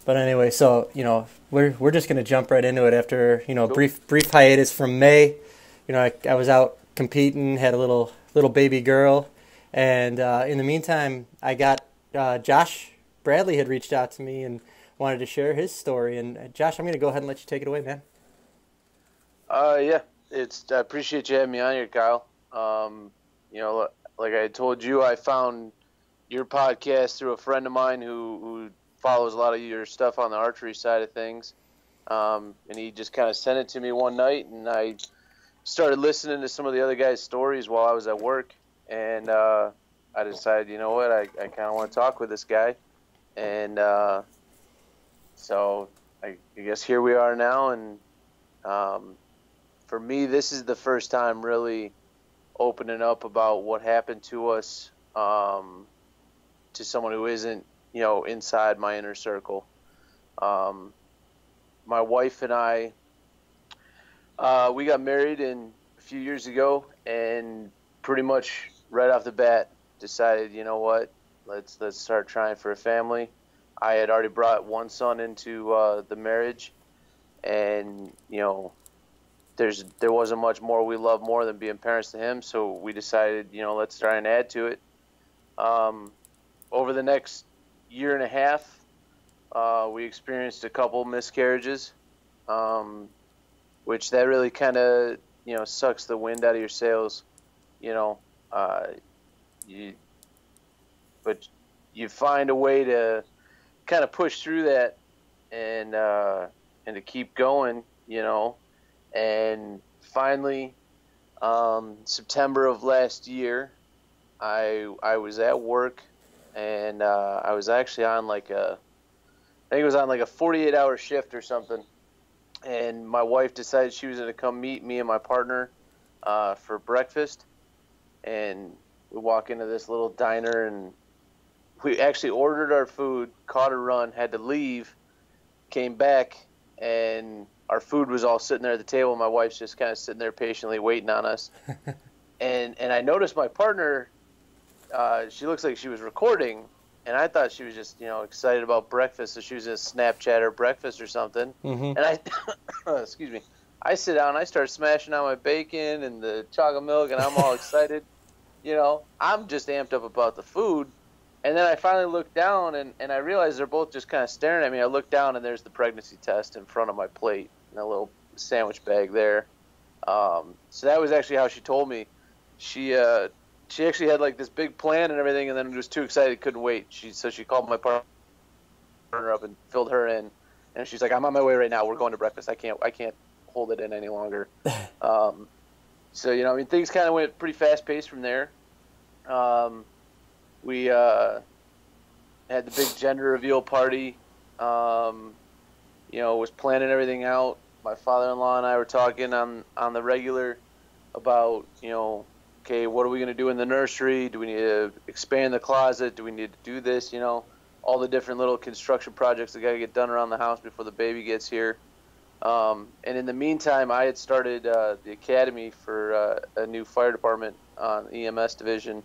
But anyway, so we're just gonna jump right into it after Cool. brief hiatus from May. I was out competing, had a little baby girl, and in the meantime, I got Josh Bradley had reached out to me and wanted to share his story. And Josh, I'm gonna go ahead and let you take it away, man. Yeah, I appreciate you having me on here, Kyle. Like I told you, I found your podcast through a friend of mine who follows a lot of your stuff on the archery side of things. And he just kind of sent it to me one night, and I started listening to some of the other guys' stories while I was at work. And I decided, you know what, I kind of want to talk with this guy. And so I guess here we are now. And for me, this is the first time really opening up about what happened to us, to someone who isn't, inside my inner circle. My wife and I, we got married a few years ago, and pretty much right off the bat decided, you know what, let's start trying for a family. I had already brought one son into the marriage, and there wasn't much more we love more than being parents to him, so we decided, let's try and add to it. Over the next year and a half, we experienced a couple miscarriages, which that really kind of, sucks the wind out of your sails, but you find a way to kind of push through that and to keep going, and finally, September of last year, I was at work, and I was actually on I think it was on like a 48-hour shift or something, and my wife decided she was going to come meet me and my partner for breakfast, and we walk into this little diner, and we actually ordered our food, caught a run, had to leave, came back, and our food was all sitting there at the table. My wife's just kind of sitting there patiently waiting on us. And I noticed my partner, she looks like she was recording, and I thought she was just, excited about breakfast, so she was going to Snapchat her breakfast or something. Mm-hmm. And excuse me, I sit down, I start smashing out my bacon and the chocolate milk, and I'm all excited. I'm just amped up about the food. And then I finally look down, and I realize they're both just kind of staring at me. I look down, and there's the pregnancy test in front of my plate in a little sandwich bag there. So that was actually how she told me. She actually had like this big plan and everything, and then was too excited, couldn't wait. So she called my partner up and filled her in, and she's like, "I'm on my way right now. We're going to breakfast. I can't hold it in any longer." So things kind of went pretty fast paced from there. We had the big gender reveal party. Was planning everything out. My father-in-law and I were talking on the regular about, okay, what are we going to do in the nursery? Do we need to expand the closet? Do we need to do this? All the different little construction projects that got to get done around the house before the baby gets here. And in the meantime, I had started the academy for a new fire department on EMS division.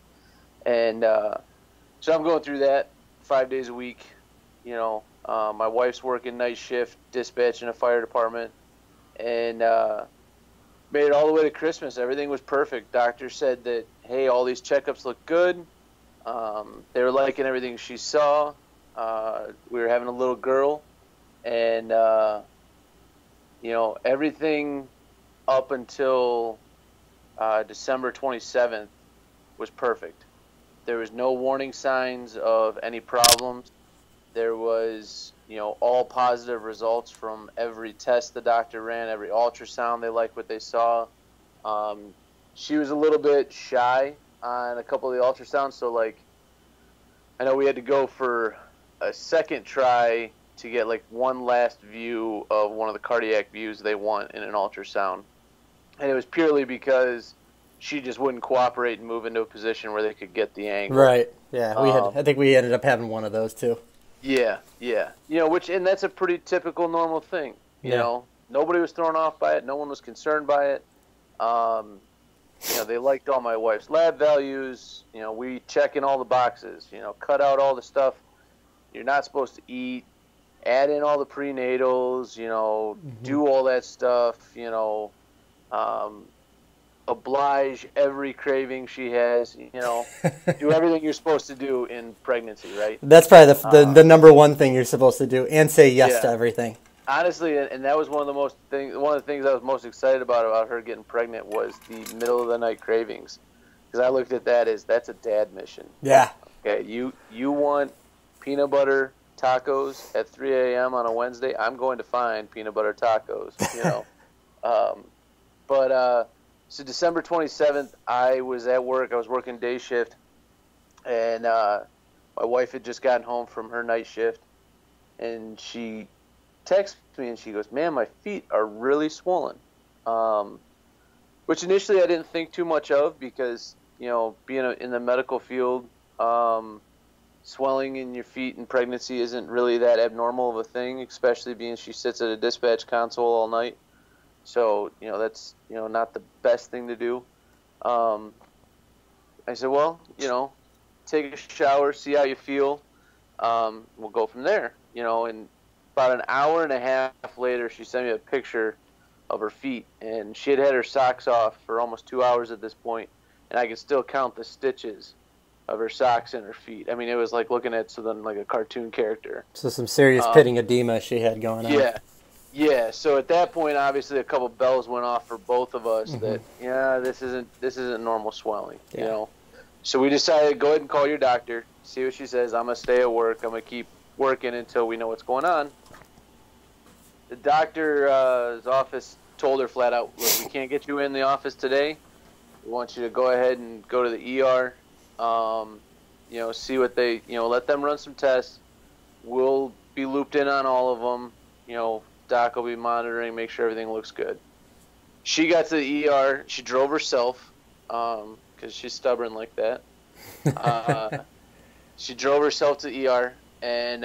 And so I'm going through that 5 days a week. My wife's working night shift, dispatching a fire department, and made it all the way to Christmas. Everything was perfect. Doctor said that, hey, all these checkups look good. They were liking everything she saw. We were having a little girl, and everything up until December 27th was perfect. There was no warning signs of any problems. There was, all positive results from every test the doctor ran, every ultrasound. They liked what they saw. She was a little bit shy on a couple of the ultrasounds, so I know we had to go for a second try to get one last view of one of the cardiac views they want in an ultrasound, and it was purely because she just wouldn't cooperate and move into a position where they could get the angle. Right. Yeah. I think we ended up having one of those too. Yeah. And that's a pretty typical normal thing. Nobody was thrown off by it. No one was concerned by it. They liked all my wife's lab values. We check in all the boxes. Cut out all the stuff you're not supposed to eat, add in all the prenatals, do all that stuff, um, oblige every craving she has, do everything you're supposed to do in pregnancy, right? That's probably the number one thing you're supposed to do, and say yes to everything. Honestly, and that was one of the things I was most excited about her getting pregnant was the middle of the night cravings, because I looked at that as that's a dad mission. Yeah. Okay, you want peanut butter tacos at 3 a.m. on a Wednesday? I'm going to find peanut butter tacos, So December 27th, I was at work. I was working day shift, and my wife had just gotten home from her night shift, and she texts me and she goes, "Man, my feet are really swollen," which initially I didn't think too much of because, being in the medical field, swelling in your feet in pregnancy isn't really that abnormal of a thing, especially being she sits at a dispatch console all night. So, that's, not the best thing to do. I said, well, take a shower, see how you feel. We'll go from there, and about an hour and a half later, she sent me a picture of her feet, and she had her socks off for almost 2 hours at this point, and I could still count the stitches of her socks in her feet. I mean, it was like looking at something like a cartoon character. So some serious pitting edema she had going on. Yeah. So at that point, obviously, a couple bells went off for both of us that this isn't normal swelling. So we decided to go ahead and call your doctor, see what she says. I'm gonna stay at work. I'm gonna keep working until we know what's going on. The doctor's office told her flat out, "Look, we can't get you in the office today. We want you to go ahead and go to the ER. See what they, let them run some tests. We'll be looped in on all of them. Doc will be monitoring, make sure everything looks good." She got to the ER. She drove herself because she's stubborn like that. She drove herself to the ER, and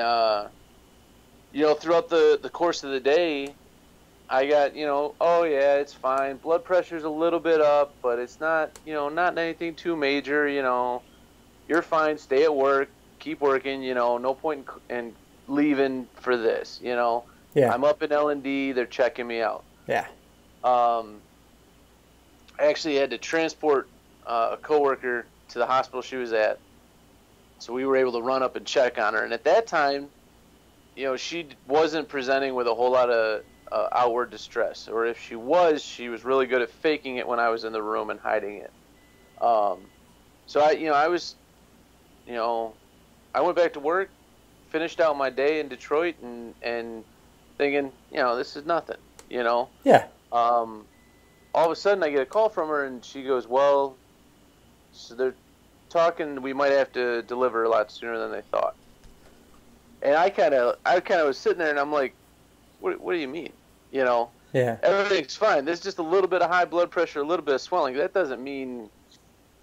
throughout the course of the day, I got, oh yeah, it's fine. Blood pressure's a little bit up, but it's not, not anything too major. You're fine. Stay at work. Keep working. No point in leaving for this. Yeah. I'm up in L&D. They're checking me out. Yeah. I actually had to transport a coworker to the hospital she was at, so we were able to run up and check on her. And at that time, she wasn't presenting with a whole lot of outward distress, or if she was really good at faking it when I was in the room and hiding it. So I went back to work, finished out my day in Detroit, and thinking, this is nothing, Yeah. All of a sudden I get a call from her, and she goes, well, so they're talking, we might have to deliver a lot sooner than they thought. And I kind of was sitting there, and I'm like, what do you mean? Yeah. Everything's fine. There's just a little bit of high blood pressure, a little bit of swelling. That doesn't mean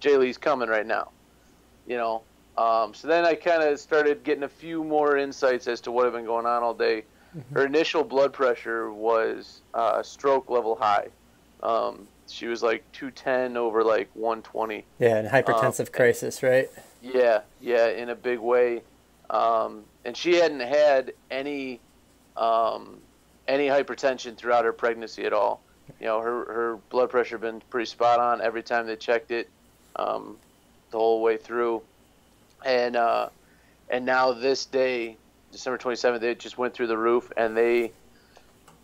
Jailee's coming right now, So then I kind of started getting a few more insights as to what had been going on all day. Her initial blood pressure was stroke level high. She was like 210 over like 120. Yeah, and hypertensive crisis, right? Yeah, in a big way. And she hadn't had any hypertension throughout her pregnancy at all. Her blood pressure had been pretty spot on every time they checked it, the whole way through. And now this day, December 27th, they just went through the roof, and they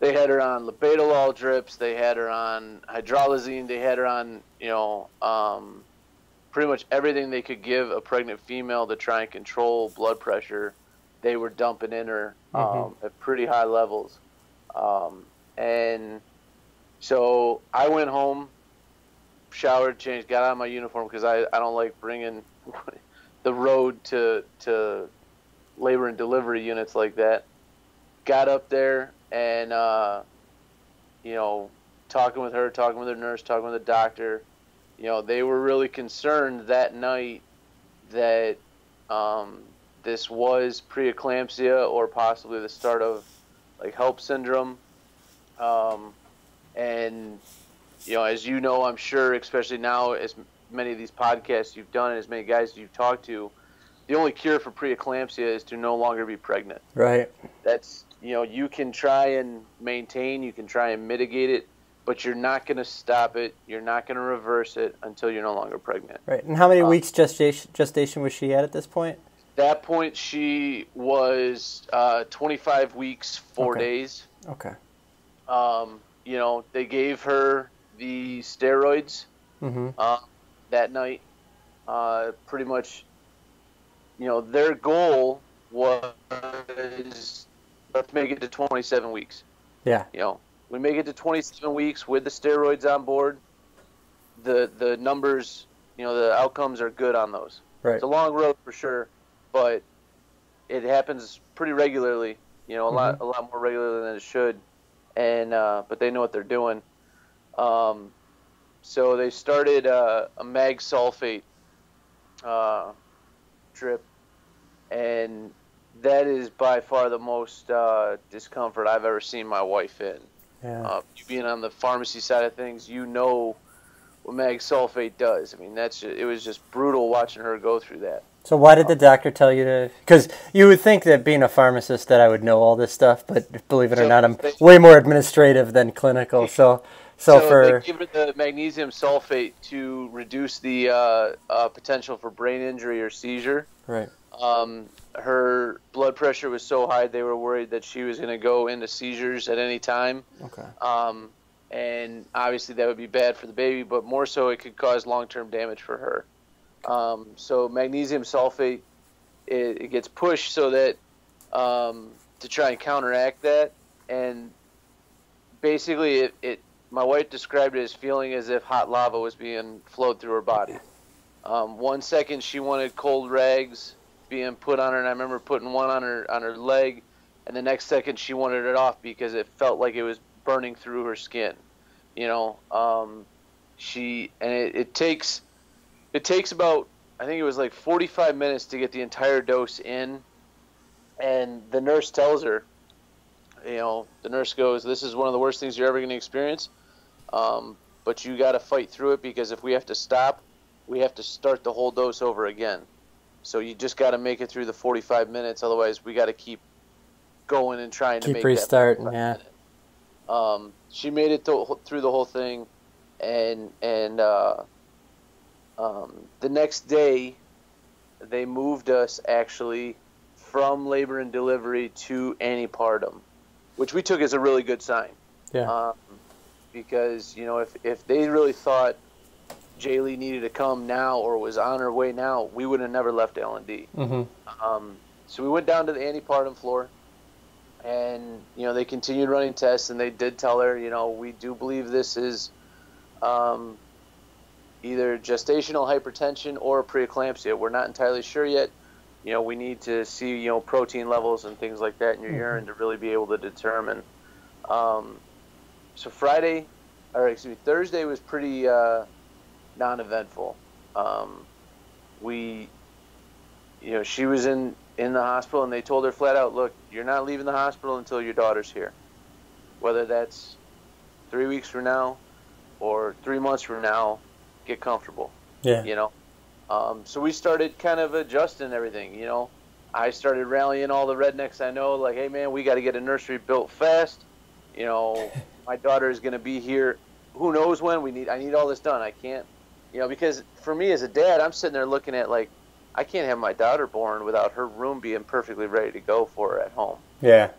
had her on labetalol drips, they had her on hydralazine, they had her on pretty much everything they could give a pregnant female to try and control blood pressure. They were dumping in her at pretty high levels. And so I went home, showered, changed, got out of my uniform because I don't like bringing the road to labor and delivery units like that. Got up there and, talking with her, talking with her nurse, talking with the doctor. They were really concerned that night that this was preeclampsia or possibly the start of like HELP syndrome. And as I'm sure, especially now, as many of these podcasts you've done and as many guys you've talked to, the only cure for preeclampsia is to no longer be pregnant. Right. That's you can try and maintain, you can try and mitigate it, but you're not going to stop it. You're not going to reverse it until you're no longer pregnant. Right. And how many weeks gestation was she at this point? That point, she was 25 weeks, 4 days. Okay. They gave her the steroids that night. Pretty much, their goal was let's make it to 27 weeks. Yeah. We make it to 27 weeks with the steroids on board. The numbers, the outcomes are good on those. Right. It's a long road for sure, but it happens pretty regularly. A lot more regularly than it should, and but they know what they're doing. So they started a mag sulfate drip, and that is by far the most discomfort I've ever seen my wife in. Yeah. You being on the pharmacy side of things, what mag sulfate does. I mean, it was just brutal watching her go through that. So why did the doctor tell you to? Because you would think that being a pharmacist that I would know all this stuff, but believe it or not, I'm way more administrative than clinical. So they gave her the magnesium sulfate to reduce the potential for brain injury or seizure. Right. Her blood pressure was so high they were worried that she was going to go into seizures at any time. Okay. And obviously that would be bad for the baby, but more so it could cause long-term damage for her. So magnesium sulfate, it gets pushed so that to try and counteract that, and basically my wife described it as feeling as if hot lava was being flowed through her body. 1 second she wanted cold rags being put on her, and I remember putting one on her leg, and the next second she wanted it off because it felt like it was burning through her skin. It takes about, I think it was like 45 minutes to get the entire dose in, and the nurse tells her, the nurse goes, "This is one of the worst things you're ever going to experience, but you got to fight through it, because if we have to stop, we have to start the whole dose over again. So you just got to make it through the 45 minutes, otherwise we got to keep going and trying to make restarting." Yeah. She made it through the whole thing, and the next day they moved us actually from labor and delivery to antepartum, which we took as a really good sign. Yeah. Because if they really thought Jailee needed to come now or was on her way now, we would have never left L&D. So we went down to the antepartum floor, and they continued running tests, and they did tell her, we do believe this is either gestational hypertension or preeclampsia. We're not entirely sure yet. We need to see protein levels and things like that in your urine to really be able to determine. So Thursday was pretty non-eventful. She was in the hospital, and they told her flat out, "Look, you're not leaving the hospital until your daughter's here. Whether that's 3 weeks from now or 3 months from now, get comfortable." Yeah. So we started kind of adjusting everything. I started rallying all the rednecks I know, like, "Hey man, we got to get a nursery built fast. My daughter is going to be here. Who knows when? I need all this done. I can't, because for me as a dad, I'm sitting there looking at, like, I can't have my daughter born without her room being perfectly ready to go for her at home. Yeah.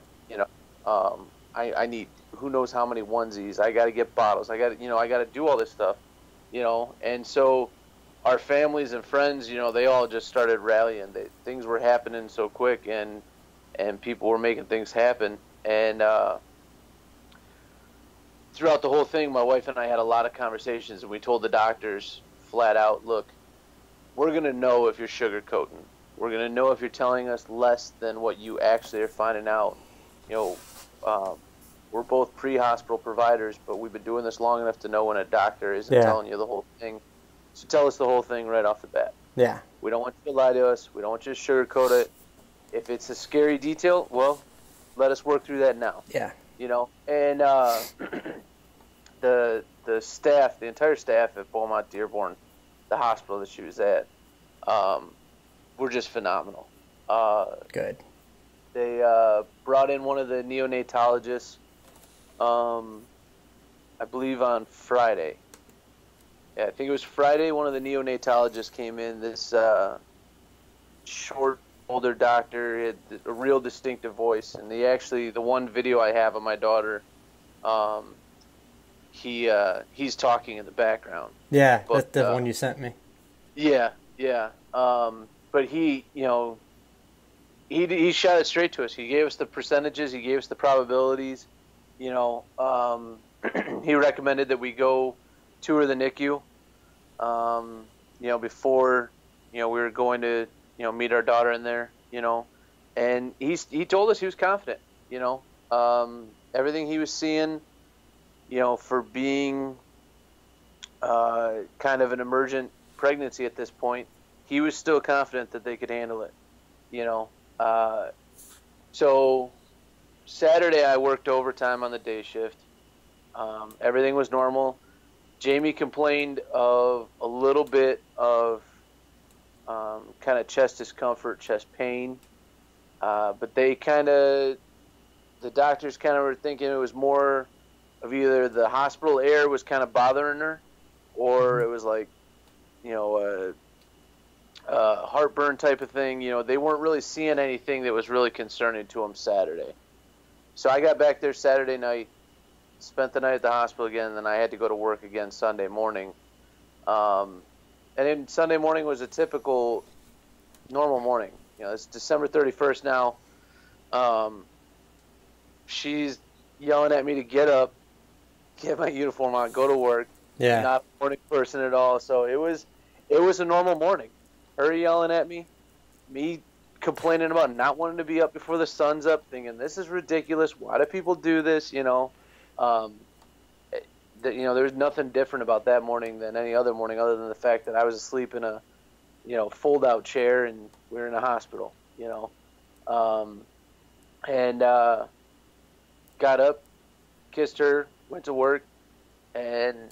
I need who knows how many onesies. I got to get bottles. I got to do all this stuff, And so our families and friends, they all just started rallying. Things were happening so quick, and people were making things happen. And throughout the whole thing, my wife and I had a lot of conversations, and we told the doctors flat out, "Look, we're going to know if you're sugarcoating. We're going to know if you're telling us less than what you actually are finding out. We're both pre-hospital providers, but we've been doing this long enough to know when a doctor isn't telling you the whole thing. So tell us the whole thing right off the bat. Yeah. We don't want you to lie to us. We don't want you to sugarcoat it. If it's a scary detail, well, let us work through that now." Yeah. And the staff, the entire staff at Beaumont Dearborn, the hospital that she was at, were just phenomenal. Good. They brought in one of the neonatologists, I believe on Friday. Yeah, I think it was Friday. One of the neonatologists came in. This short, older doctor had a real distinctive voice, and the one video I have of my daughter, he's talking in the background. Yeah, that's the one you sent me. Yeah, yeah. But he shot it straight to us. He gave us the percentages. He gave us the probabilities. He recommended that we go tour the NICU. Before we were going to meet our daughter in there. And he told us he was confident. Everything he was seeing, for being kind of an emergent pregnancy at this point, he was still confident that they could handle it. So Saturday I worked overtime on the day shift. Everything was normal. Jamie complained of a little bit of kind of chest discomfort, chest pain, but the doctors kind of were thinking it was more of either the hospital air was kind of bothering her, or it was like, a heartburn type of thing. They weren't really seeing anything that was really concerning to them Saturday. So I got back there Saturday night, spent the night at the hospital again, and then I had to go to work again Sunday morning. And then Sunday morning was a typical normal morning. It's December 31st now. She's yelling at me to get up, get my uniform on, go to work. Yeah. Not a morning person at all. So it was a normal morning. Her yelling at me complaining about not wanting to be up before the sun's up, thinking this is ridiculous. Why do people do this? There's nothing different about that morning than any other morning, other than the fact that I was asleep in a fold-out chair and we were in a hospital. And got up, kissed her, went to work, and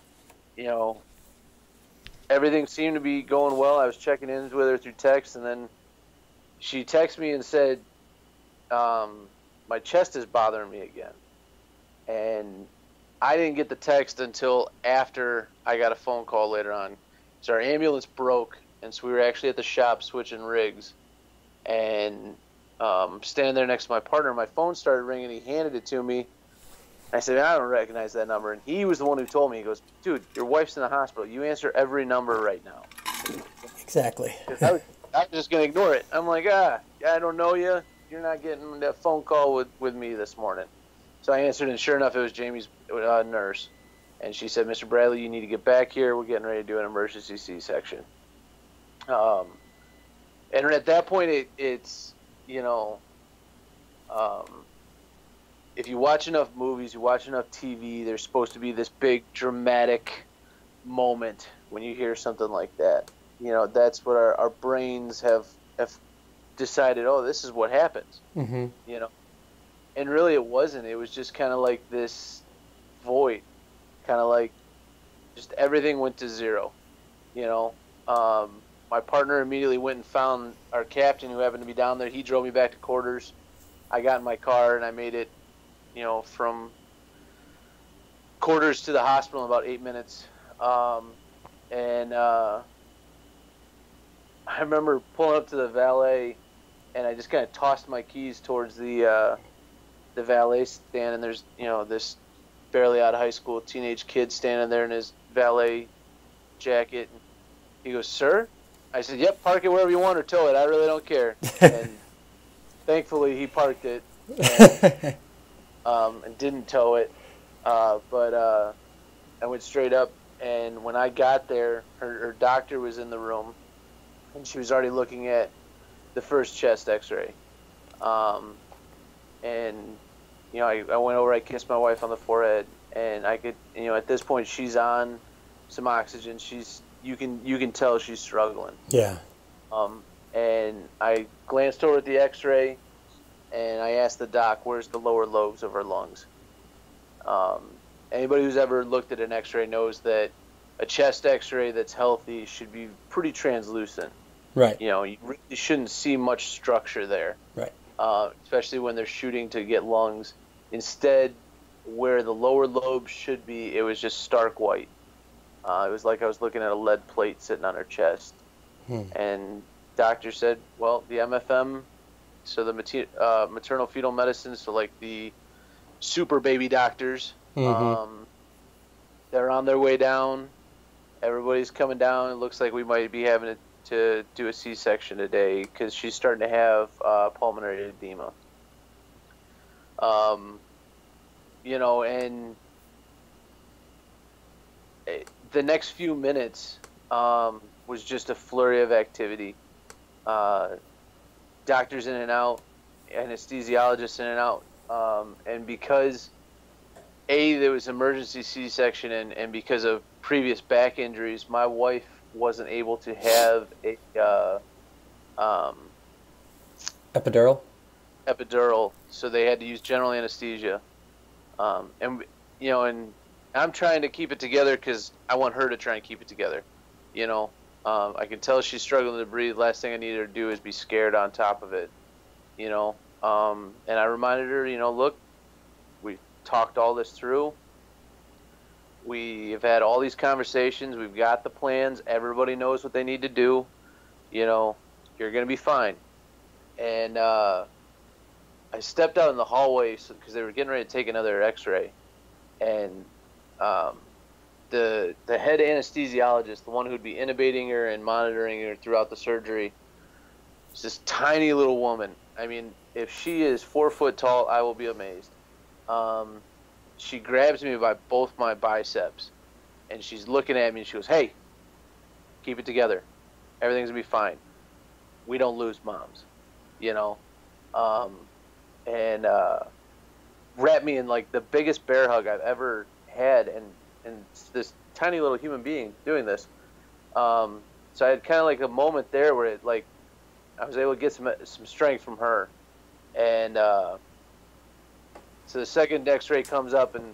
everything seemed to be going well. I was checking in with her through text, and then she texted me and said, my chest is bothering me again. And I didn't get the text until after I got a phone call later on. So our ambulance broke, and so we were actually at the shop switching rigs. And standing there next to my partner, my phone started ringing. He handed it to me. I said, I don't recognize that number. And he was the one who told me. He goes, dude, your wife's in the hospital. You answer every number right now. Exactly. I was just going to ignore it. I'm like, I don't know you. You're not getting that phone call with me this morning. So I answered, and sure enough, it was Jamie's nurse. And she said, Mr. Bradley, you need to get back here. We're getting ready to do an emergency C-section. And at that point, it's if you watch enough movies, you watch enough TV, there's supposed to be this big dramatic moment when you hear something like that. That's what our brains have decided, oh, this is what happens. Mm-hmm. And really it wasn't. It was just kind of like this void, kind of like just everything went to zero. My partner immediately went and found our captain who happened to be down there. He drove me back to quarters. I got in my car and I made it, from quarters to the hospital in about 8 minutes. And I remember pulling up to the valet, and I just kind of tossed my keys towards the valet stand, and there's this barely out of high school teenage kid standing there in his valet jacket. And he goes, "Sir?" I said, "Yep, park it wherever you want or tow it. I really don't care." And thankfully he parked it and didn't tow it. But I went straight up, and when I got there, her doctor was in the room, and she was already looking at the first chest x-ray. And I went over, I kissed my wife on the forehead, and I could, at this point she's on some oxygen. You can tell she's struggling. Yeah. And I glanced over at the x-ray, and I asked the doc, where's the lower lobes of her lungs? Anybody who's ever looked at an x-ray knows that a chest x-ray that's healthy should be pretty translucent. Right. You really shouldn't see much structure there. Right. especially when they're shooting to get lungs. Instead, where the lower lobe should be, it was just stark white. It was like I was looking at a lead plate sitting on her chest. And doctor said, well, the MFM, so the maternal fetal medicine, so like the super baby doctors, they're on their way down. Everybody's coming down. It looks like we might be having to do a C-section today because she's starting to have pulmonary edema. You know, and the next few minutes was just a flurry of activity. Doctors in and out, anesthesiologists in and out. And because, there was emergency C-section and because of previous back injuries, my wife wasn't able to have a epidural, so they had to use general anesthesia. And you know, and I'm trying to keep it together because I want her to try and keep it together. You know, I can tell she's struggling to breathe. Last thing I need her to do is be scared on top of it. You know, and I reminded her, you know, look, we talked all this through. We have had all these conversations. We've got the plans. Everybody knows what they need to do. You know, you're going to be fine. And I stepped out in the hallway because they were getting ready to take another x-ray. And the head anesthesiologist, the one who'd be intubating her and monitoring her throughout the surgery, is this tiny little woman. I mean, if she is 4 foot tall, I will be amazed. She grabs me by both my biceps, and she's looking at me, and she goes, hey, keep it together. Everything's going to be fine. We don't lose moms, you know? And wrapped me in, like, the biggest bear hug I've ever had, and this tiny little human being doing this. So I had kind of like a moment there where it, like, I was able to get some strength from her. And so the second x-ray comes up, and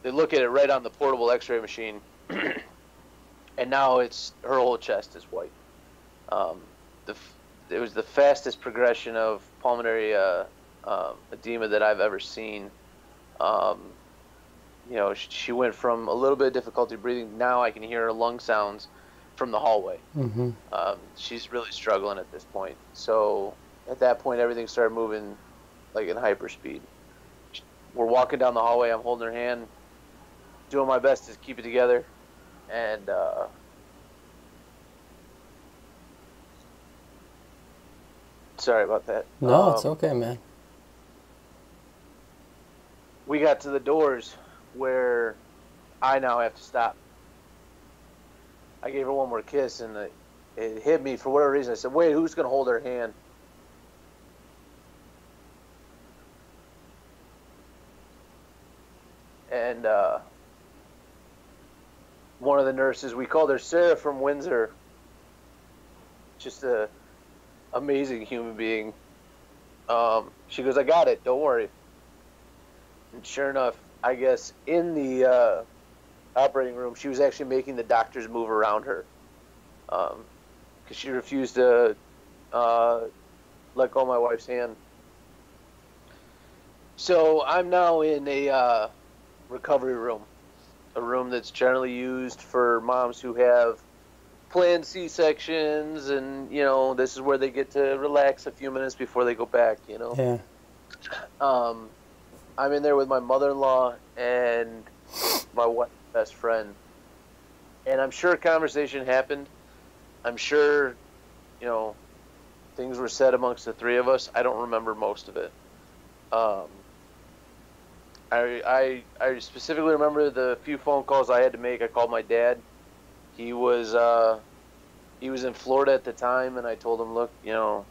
they look at it right on the portable x-ray machine. And now it's her whole chest is white. It was the fastest progression of pulmonary edema that I've ever seen. You know, she went from a little bit of difficulty breathing. Now I can hear her lung sounds from the hallway. She's really struggling at this point. So at that point, everything started moving like in hyperspeed. We're walking down the hallway. I'm holding her hand, doing my best to keep it together. And sorry about that. No, it's okay, man. We got to the doors where I now have to stop. I gave her one more kiss, and it hit me for whatever reason. I said, wait, who's going to hold her hand? And one of the nurses, we called her Sarah from Windsor, just a amazing human being. She goes, I got it, don't worry. And sure enough, I guess in the operating room, she was actually making the doctors move around her because she refused to let go of my wife's hand. So I'm now in a recovery room, a room that's generally used for moms who have planned C-sections, and you know, this is where they get to relax a few minutes before they go back, you know. Yeah. I'm in there with my mother-in-law and my wife's best friend, and I'm sure a conversation happened. I'm sure, you know, things were said amongst the three of us. I don't remember most of it. I specifically remember the few phone calls I had to make. I called my dad. He was in Florida at the time, and I told him, look, you know,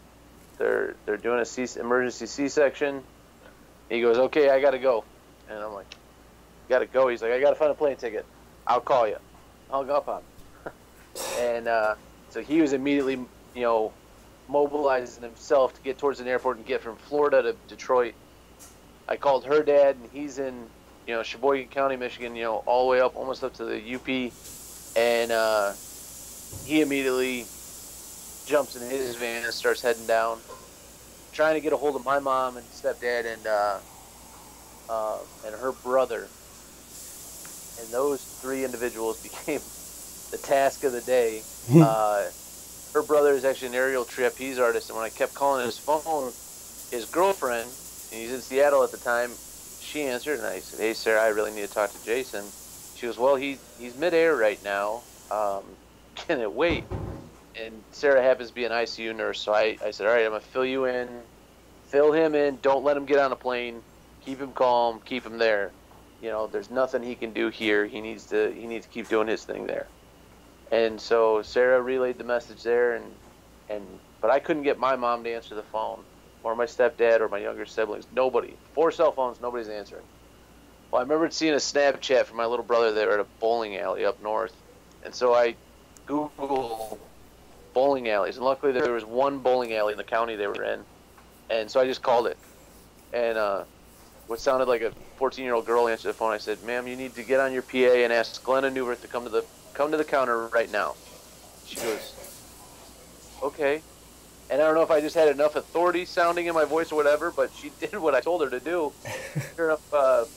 they're doing a emergency C-section. He goes, okay, I gotta go. And I'm like, gotta go? He's like, I gotta find a plane ticket. I'll call you. Hung up on him. And so he was immediately, you know, mobilizing himself to get towards an airport and get from Florida to Detroit. I called her dad, and he's in, you know, Sheboygan County, Michigan, you know, all the way up, almost up to the UP. And he immediately jumps in his van and starts heading down. trying to get a hold of my mom and stepdad and her brother, and those three individuals became the task of the day. Her brother is actually an aerial trapeze artist, and when I kept calling his phone, his girlfriend, and he's in Seattle at the time, she answered, and I said, "Hey, Sarah, I really need to talk to Jason." She goes, "Well, he's midair right now. Can it wait?" And Sarah happens to be an ICU nurse, so I said, "All right, I'm gonna fill him in. Don't let him get on a plane. Keep him calm. Keep him there. There's nothing he can do here. He needs to keep doing his thing there." And so Sarah relayed the message there, but I couldn't get my mom to answer the phone, or my stepdad, or my younger siblings. Nobody. 4 cell phones, nobody's answering. Well, I remember seeing a Snapchat from my little brother. They were at a bowling alley up north, and so I Googled bowling alleys, and luckily there was one bowling alley in the county they were in, and so I just called it, and what sounded like a 14-year-old girl answered the phone. I said, "Ma'am, you need to get on your PA and ask Glenna Newworth to come to the counter right now." She goes, "Okay." And I don't know if I just had enough authority sounding in my voice or whatever, but she did what I told her to do. Sure enough,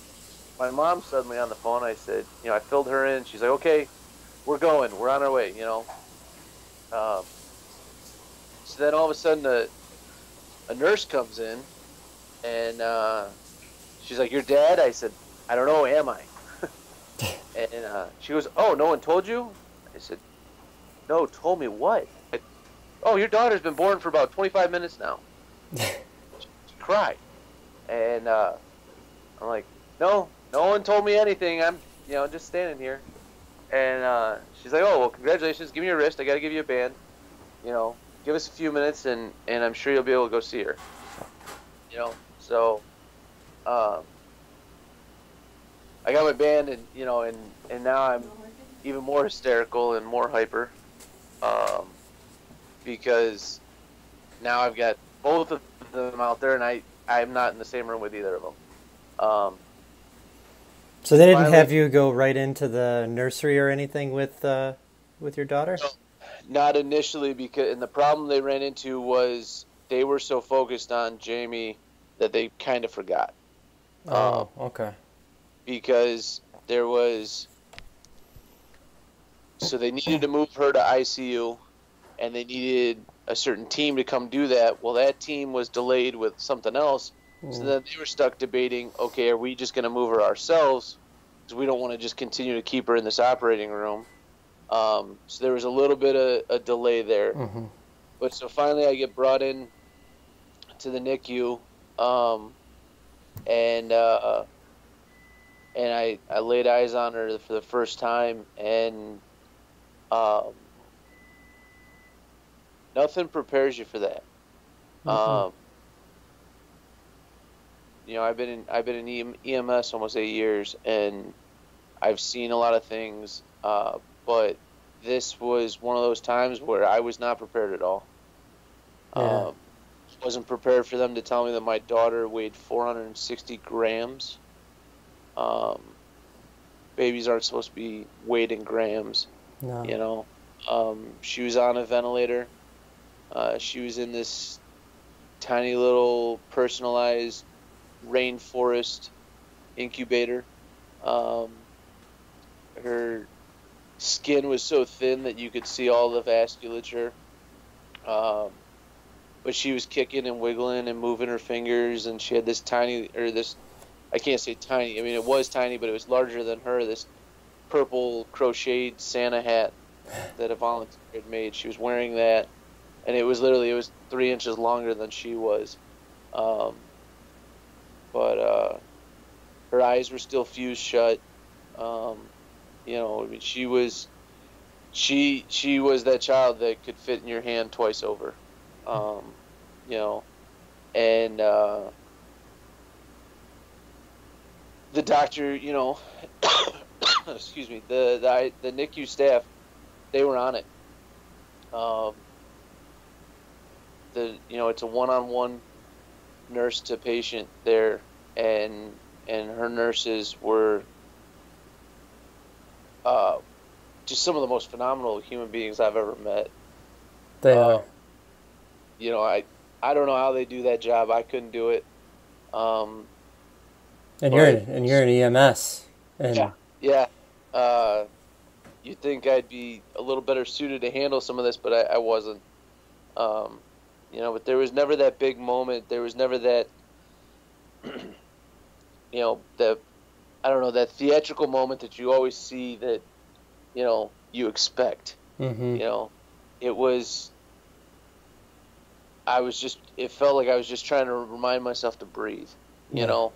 my mom suddenly on the phone. I said, I filled her in. She's like, "Okay, we're going. We're on our way." So then all of a sudden a nurse comes in, and she's like, "Your dad?" I said, "I don't know. Am I?" And she goes, "Oh, no one told you?" I said, "No, told me what?" "Oh, your daughter's been born for about 25 minutes now." She cried. And I'm like, "No, no one told me anything. I'm, just standing here." And she's like, "Oh, well, congratulations. Give me your wrist. I got to give you a band. Give us a few minutes, and I'm sure you'll be able to go see her." So I got my band, and now I'm even more hysterical and more hyper, because now I've got both of them out there, and I'm not in the same room with either of them. So they didn't have you go right into the nursery or anything with your daughter? No, not initially, and the problem they ran into was they were so focused on Jamie that they kind of forgot. Oh, okay. Because so they needed to move her to ICU, and they needed a certain team to come do that. Well, that team was delayed with something else, so then they were stuck debating, okay, are we just going to move her ourselves, because we don't want to just continue to keep her in this operating room. So there was a little bit of a delay there. Mm-hmm. But so finally I get brought in to the NICU, and I laid eyes on her for the first time, and nothing prepares you for that. Mm-hmm. I've been in EMS almost 8 years, and I've seen a lot of things, but this was one of those times where I was not prepared at all. Yeah. Wasn't prepared for them to tell me that my daughter weighed 460 grams. Babies aren't supposed to be weighed in grams. No. She was on a ventilator. She was in this tiny little personalized rainforest incubator. Her skin was so thin that you could see all the vasculature. But she was kicking and wiggling and moving her fingers, and she had this I can't say tiny, I mean, it was tiny, but it was larger than her, this purple crocheted Santa hat that a volunteer had made. She was wearing that, and it was 3 inches longer than she was. But her eyes were still fused shut. I mean, she was that child that could fit in your hand twice over. And the doctor, excuse me, the NICU staff, they were on it. It's a one-on-one nurse to patient there, and her nurses were just some of the most phenomenal human beings I've ever met. They are. I don't know how they do that job. I couldn't do it. Um, And but you're an EMS, yeah, and yeah. Uh, you'd think I'd be a little better suited to handle some of this, but I wasn't. Um, but there was never that big moment. There was never that, the I don't know, that theatrical moment that you always see that, you expect. hmm You know, it was it felt like I was just trying to remind myself to breathe, you yeah, know.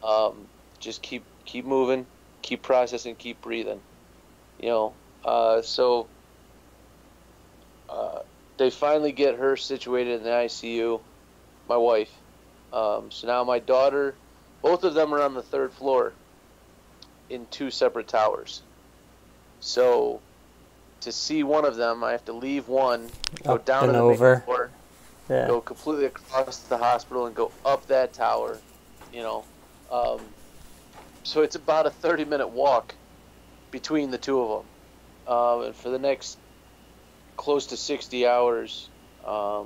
Um, just keep moving, keep processing, keep breathing, you know. So uh, they finally get her situated in the ICU, my wife. So now my daughter, both of them are on the third floor in two separate towers. So to see one of them, I have to leave one, go up down to and the main over. floor, Yeah, go completely across the hospital, and go up that tower. You know, um, so it's about a 30-minute walk between the two of them. And for the next close to 60 hours, I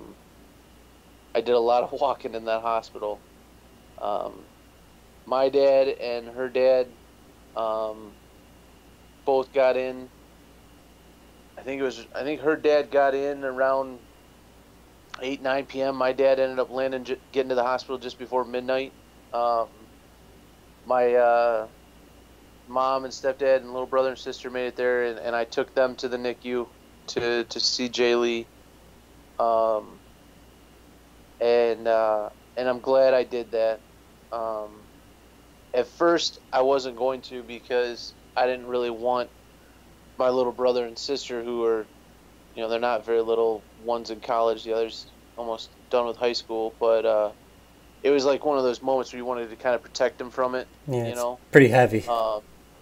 did a lot of walking in that hospital. Um, my dad and her dad um, both got in. I think her dad got in around 8 9 p.m. My dad ended up getting to the hospital just before midnight. Um, my mom and stepdad and little brother and sister made it there, and I took them to the NICU to see Jailee. Um, and I'm glad I did that. Um, at first, I wasn't going to because I didn't really want my little brother and sister, who are, they're not very little. One's in college, the other's almost done with high school. But it was like one of those moments where you wanted to kind of protect them from it, yeah, you it's know? pretty heavy.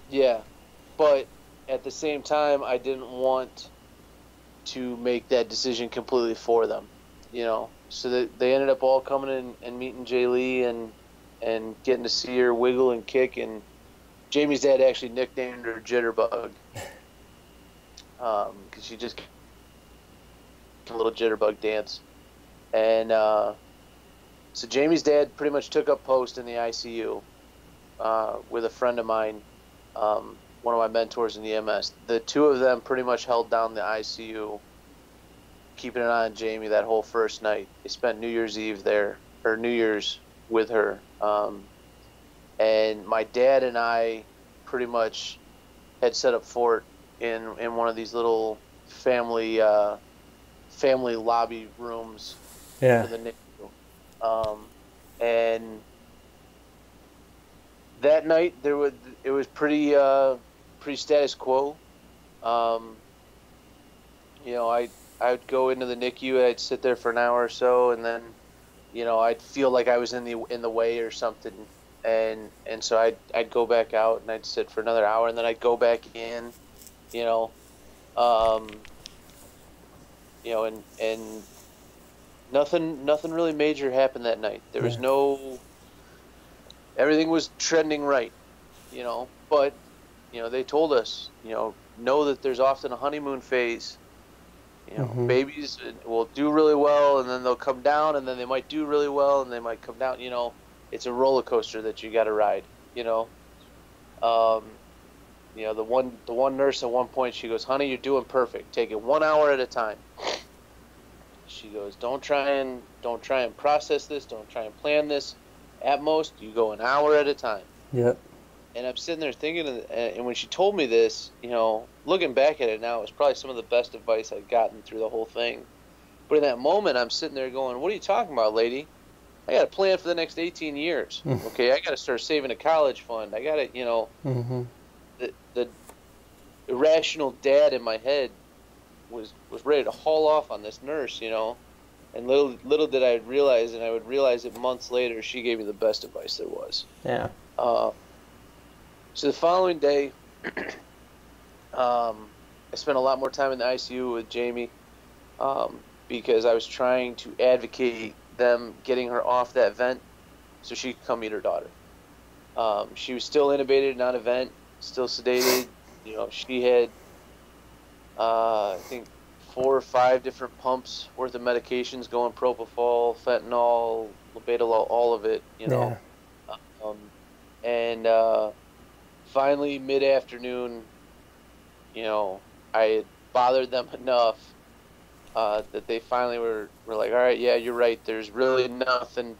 Yeah. But at the same time, I didn't want to make that decision completely for them, So that they ended up all coming in and meeting Jailee and getting to see her wiggle and kick. And Jamie's dad actually nicknamed her Jitterbug, because she just a little jitterbug dance. And so Jamie's dad pretty much took up post in the ICU with a friend of mine, one of my mentors in the EMS. The two of them pretty much held down the ICU, keeping an eye on Jamie that whole first night. They spent New Year's Eve there, or New Year's with her. And my dad and I pretty much had set up fort in one of these little family lobby rooms Yeah, for the NICU. And that night it was pretty status quo. Um, I would go into the NICU and I'd sit there for an hour or so, and then I'd feel like I was in the way or something, and so I'd go back out and I'd sit for another hour, and then I'd go back in, you know, um, and nothing really major happened that night. There was yeah. no Everything was trending right, but they told us, know that there's often a honeymoon phase. hmm Babies will do really well, and then they'll come down, and then they might do really well, and they might come down. It's a roller coaster that you got to ride. Um, the one nurse at one point, she goes, "Honey, you're doing perfect. Take it 1 hour at a time." She goes, "Don't try and process this. Don't try and plan this. At most, you go an hour at a time." Yep. And I'm sitting there thinking, and when she told me this, looking back at it now, it was probably some of the best advice I'd gotten through the whole thing. But in that moment, I'm sitting there going, "What are you talking about, lady? I got a plan for the next 18 years. Okay, I got to start saving a college fund. I got to, hmm the irrational dad in my head was ready to haul off on this nurse, And little did I realize, and I would realize it months later, she gave me the best advice there was. Yeah. Uh, so the following day, I spent a lot more time in the ICU with Jamie, because I was trying to advocate them getting her off that vent so she could come meet her daughter. She was still intubated on a vent, still sedated. She had, I think, 4 or 5 different pumps worth of medications going, propofol, fentanyl, labetalol, all of it, you know. Um, and finally, mid-afternoon, you know, I had bothered them enough that they finally were like, all right, yeah, you're right. There's really nothing.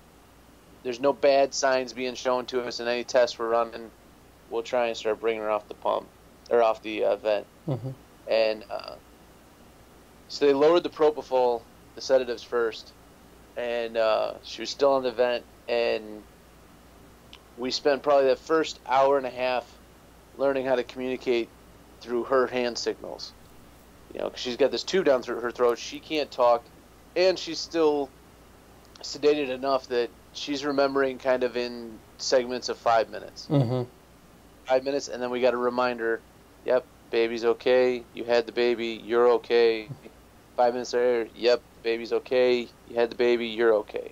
There's no bad signs being shown to us in any tests we're running. We'll try and start bringing her off the pump or off the vent. Mm-hmm. And so they lowered the propofol, the sedatives first, and she was still on the vent. And we spent probably the first hour and a half learning how to communicate through her hand signals. You know, 'cause she's got this tube down through her throat. She can't talk, and she's still sedated enough that she's remembering kind of in segments of 5 minutes. Mm-hmm. 5 minutes, and then we got to remind her, yep, baby's okay. You had the baby. You're okay. 5 minutes later, yep, baby's okay. You had the baby. You're okay.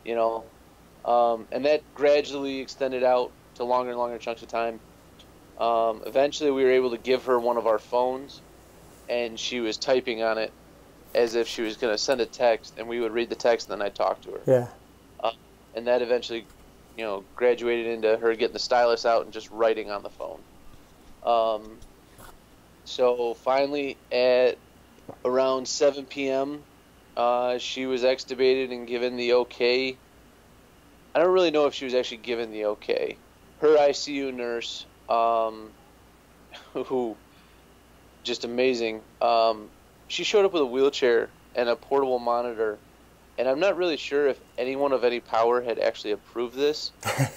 You know, and that gradually extended out to longer and longer chunks of time. Eventually, we were able to give her one of our phones, and she was typing on it as if she was going to send a text, and we would read the text, and then I'd talk to her. Yeah. And that eventually, you know, graduated into her getting the stylus out and just writing on the phone. So finally, at around 7 p.m., she was extubated and given the okay. I don't really know if she was actually given the okay. Her ICU nurse, who, just amazing, she showed up with a wheelchair and a portable monitor, and I'm not really sure if anyone of any power had actually approved this,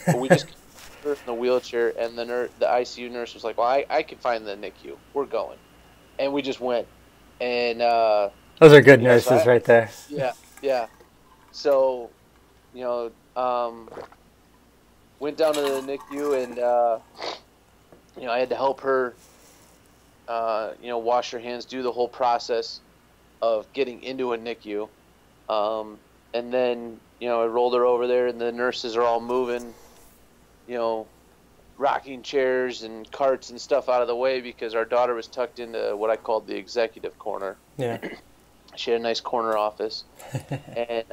but we just put her in the wheelchair, and the ICU nurse was like, well, I can find the NICU. We're going. And we just went. And those are good nurses right there. Yeah, yeah. So, you know, went down to the NICU, and, you know, I had to help her, you know, wash her hands, do the whole process of getting into a NICU. And then, you know, I rolled her over there, and the nurses are all moving, you know, rocking chairs and carts and stuff out of the way because our daughter was tucked into what I called the executive corner. Yeah. She had a nice corner office. And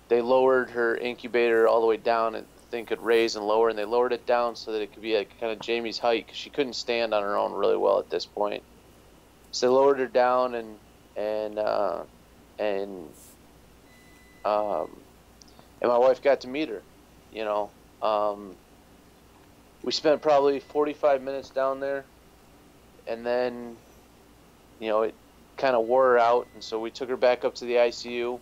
they lowered her incubator all the way down, and the thing could raise and lower, and they lowered it down so that it could be like kind of Jamie's height because she couldn't stand on her own really well at this point. So they lowered her down, and my wife got to meet her, you know. We spent probably 45 minutes down there, and then, you know, it kind of wore her out, and so we took her back up to the ICU,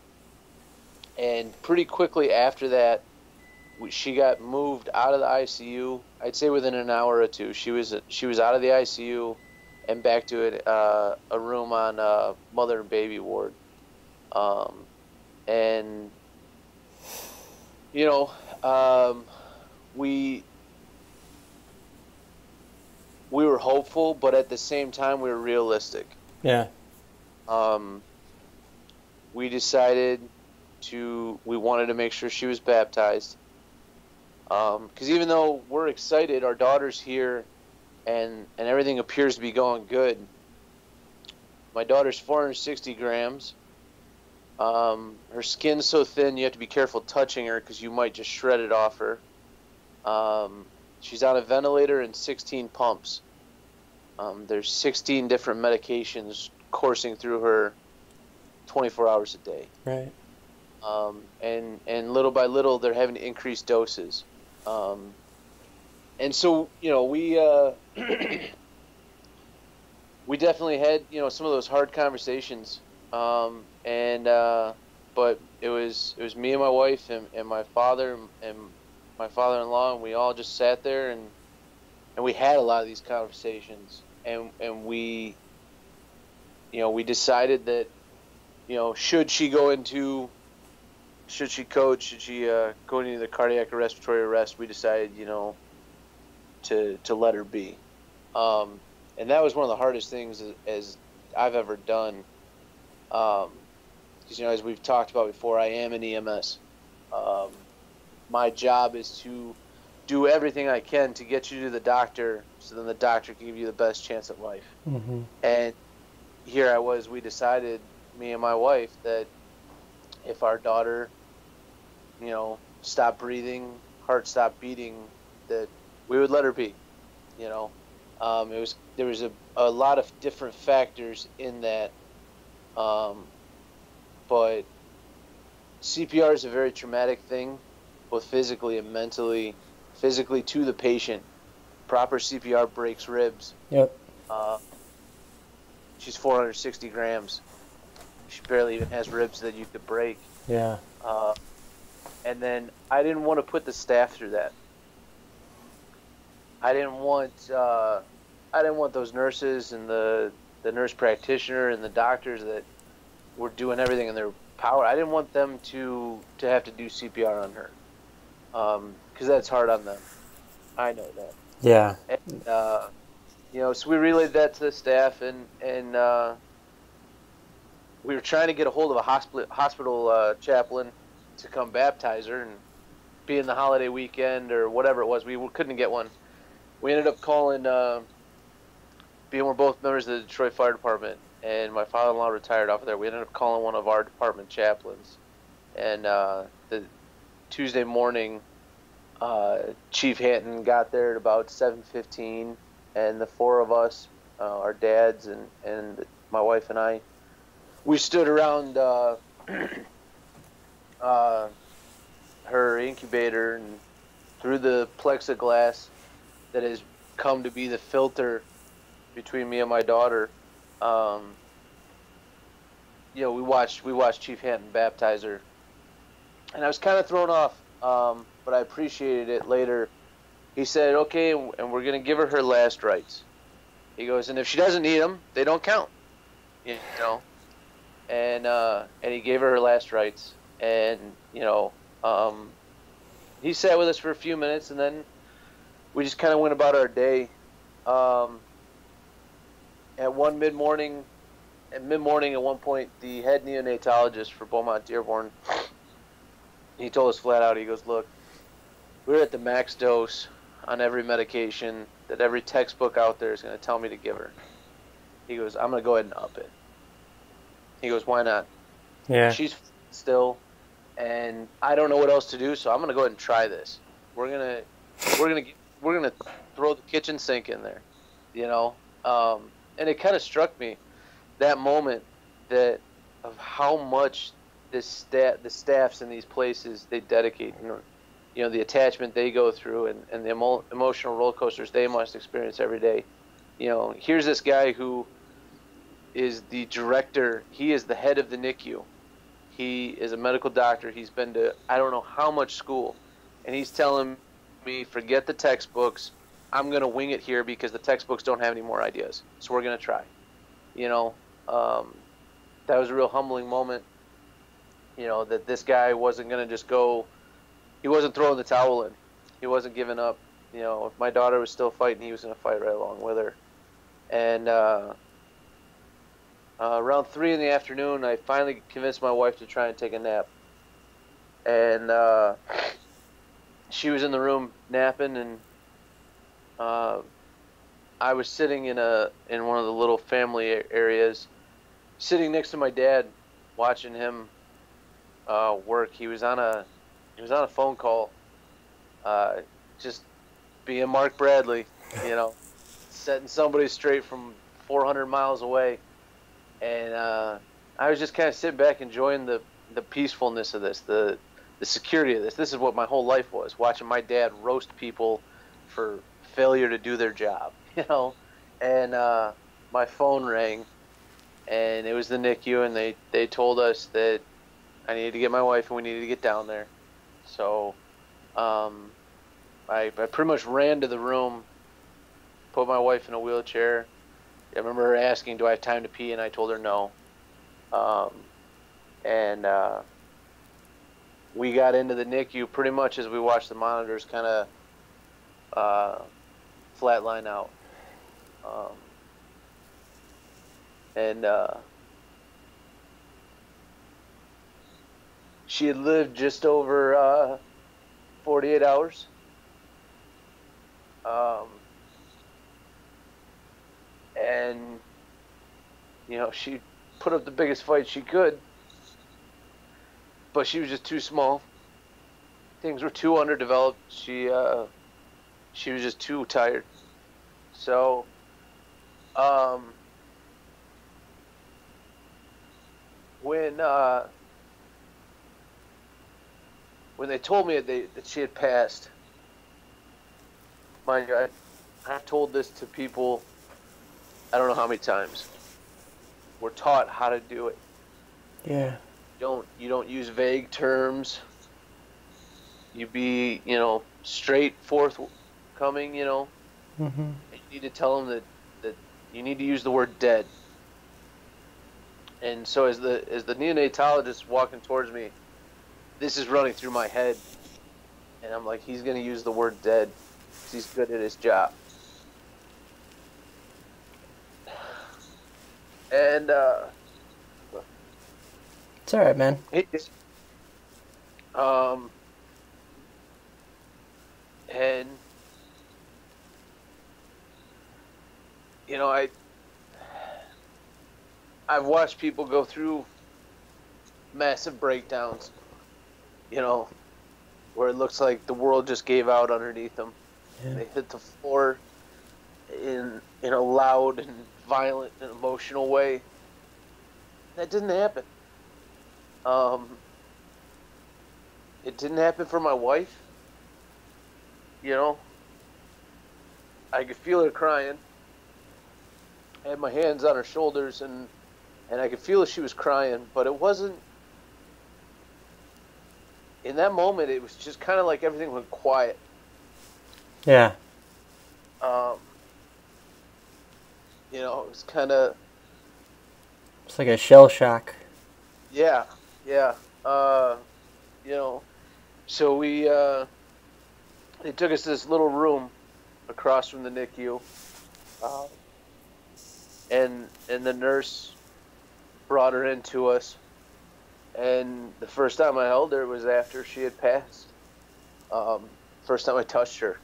and pretty quickly after that, she got moved out of the ICU. I'd say within an hour or two, she was out of the ICU and back to a room on mother and baby ward. And, you know, we were hopeful, but at the same time, we were realistic. Yeah. We decided we wanted to make sure she was baptized. Because even though we're excited, our daughter's here, and everything appears to be going good. My daughter's 460 grams. Her skin's so thin you have to be careful touching her because you might just shred it off her. She's on a ventilator and 16 pumps. There's 16 different medications coursing through her 24 hours a day. Right. And little by little they're having to increase doses. And so, you know, we we definitely had, you know, some of those hard conversations. But it was me and my wife and my father and my father-in-law, and we all just sat there and we had a lot of these conversations, and we, you know, we decided that, you know, should she coach, should she go into the cardiac or respiratory arrest, we decided, you know, to let her be. And that was one of the hardest things as I've ever done. Because, you know, as we've talked about before, I am an EMS. My job is to do everything I can to get you to the doctor so then the doctor can give you the best chance at life. Mm-hmm. And here I was. We decided, me and my wife, that if our daughter, stopped breathing, heart stopped beating, that we would let her be. You know, there was a lot of different factors in that, um, but CPR is a very traumatic thing, both physically and mentally. Physically to the patient, proper CPR breaks ribs. Yep. Uh, she's 460 grams. She barely even has ribs that you could break. Yeah. Uh, and then I didn't want to put the staff through that. I didn't want those nurses and the nurse practitioner and the doctors that were doing everything in their power. I didn't want them to have to do CPR on her, because that's hard on them. I know that. Yeah. And, so we relayed that to the staff, and we were trying to get a hold of a hospital chaplain to come baptize her, and being the holiday weekend or whatever it was, we couldn't get one. We ended up calling, being we're both members of the Detroit Fire Department, and my father-in-law retired off of there. We ended up calling one of our department chaplains, and the Tuesday morning, Chief Hanton got there at about 7:15, and the four of us, our dads and my wife and I, we stood around her incubator, and through the plexiglass that has come to be the filter between me and my daughter, we watched Chief Hanton baptize her, and I was kind of thrown off, but I appreciated it later. He said, "Okay, and we're gonna give her last rites." He goes, "And if she doesn't need them, they don't count, you know." And he gave her last rites, and he sat with us for a few minutes, and then we just kind of went about our day. At mid-morning, at one point, the head neonatologist for Beaumont Dearborn, he told us flat out, he goes, "Look, we're at the max dose on every medication that every textbook out there is going to tell me to give her." He goes, "I'm going to go ahead and up it." He goes, "Why not?" Yeah. She's still, and I don't know what else to do, so I'm going to go ahead and try this. We're gonna throw the kitchen sink in there, and it kind of struck me that moment that of how much the staffs in these places, they dedicate, the attachment they go through, and the emotional roller coasters they must experience every day. Here's this guy who is the director. He is the head of the NICU. He is a medical doctor. He's been to I don't know how much school, and he's telling me, forget the textbooks. I'm going to wing it here because the textbooks don't have any more ideas. So we're going to try. That was a real humbling moment, that this guy wasn't going to just go. He wasn't throwing the towel in. He wasn't giving up. If my daughter was still fighting, he was going to fight right along with her. And around 3 in the afternoon, I finally convinced my wife to try and take a nap. And she was in the room napping, and I was sitting in one of the little family areas, sitting next to my dad, watching him work. He was on a phone call, just being Mark Bradley, setting somebody straight from 400 miles away, and I was just kind of sitting back, enjoying the peacefulness of this, the security of this. This is what my whole life was, watching my dad roast people for failure to do their job, and my phone rang, and it was the NICU, and they told us that I needed to get my wife and we needed to get down there. So I pretty much ran to the room, put my wife in a wheelchair. I remember her asking, "Do I have time to pee?" And I told her no. And we got into the NICU pretty much as we watched the monitors kind of flatline out. And she had lived just over 48 hours. And She put up the biggest fight she could, but she was just too small. Things were too underdeveloped. She was just too tired. So, um, when when they told me that she had passed, mind you, I've told this to people I don't know how many times. We're taught how to do it. Yeah. You don't use vague terms. You be, straight forthcoming, Mm-hmm. and you need to tell them that you need to use the word dead. And so as the neonatologist is walking towards me, this is running through my head, and I'm like, he's going to use the word dead because he's good at his job. And It's all right, man. um, and I've watched people go through massive breakdowns, you know, where it looks like the world just gave out underneath them. Yeah. They hit the floor in a loud and violent and emotional way. That didn't happen. It didn't happen for my wife. I could feel her crying. I had my hands on her shoulders, and I could feel that she was crying, but it wasn't. In that moment, it was just kind of like everything went quiet. Yeah. It was kind of. It's like a shell shock. Yeah. So they took us to this little room across from the NICU, and the nurse brought her in to us, and the first time I held her was after she had passed. First time I touched her.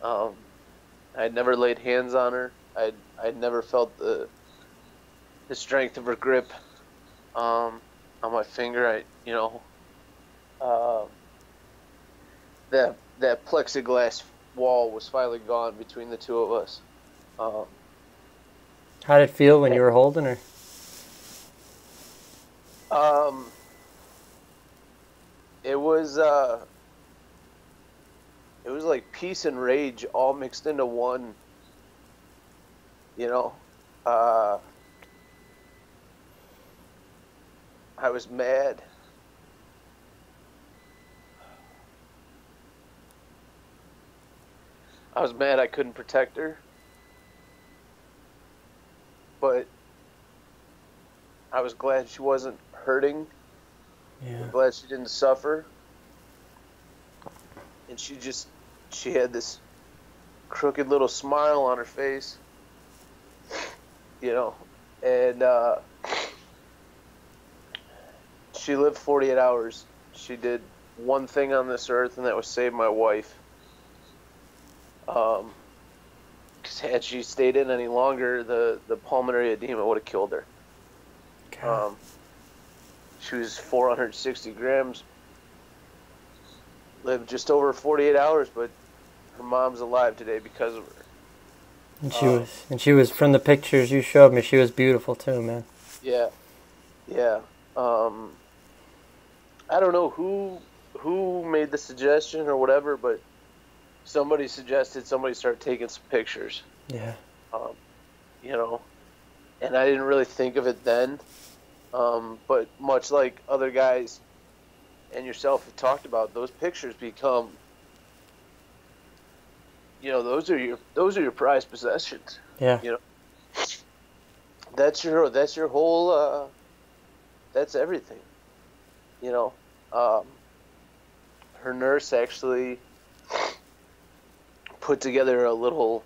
I'd never laid hands on her. I'd never felt the strength of her grip on my finger. That plexiglass wall was finally gone between the two of us. How did it feel when you were holding her? It was like peace and rage all mixed into one. I was mad. I was mad I couldn't protect her. But I was glad she wasn't hurting. Yeah. I'm glad she didn't suffer. And she had this crooked little smile on her face. And she lived 48 hours. She did one thing on this earth, and that was save my wife. Because had she stayed in any longer, the pulmonary edema would have killed her. She was 460 grams, lived just over 48 hours, but her mom's alive today because of her. And she was from the pictures you showed me, she was beautiful too, man. Yeah. I don't know who made the suggestion or whatever, but somebody suggested somebody start taking some pictures. Yeah. And I didn't really think of it then. But much like other guys and yourself have talked about, those pictures become, those are your prized possessions. Yeah. That's your whole, that's everything. Her nurse actually put together a little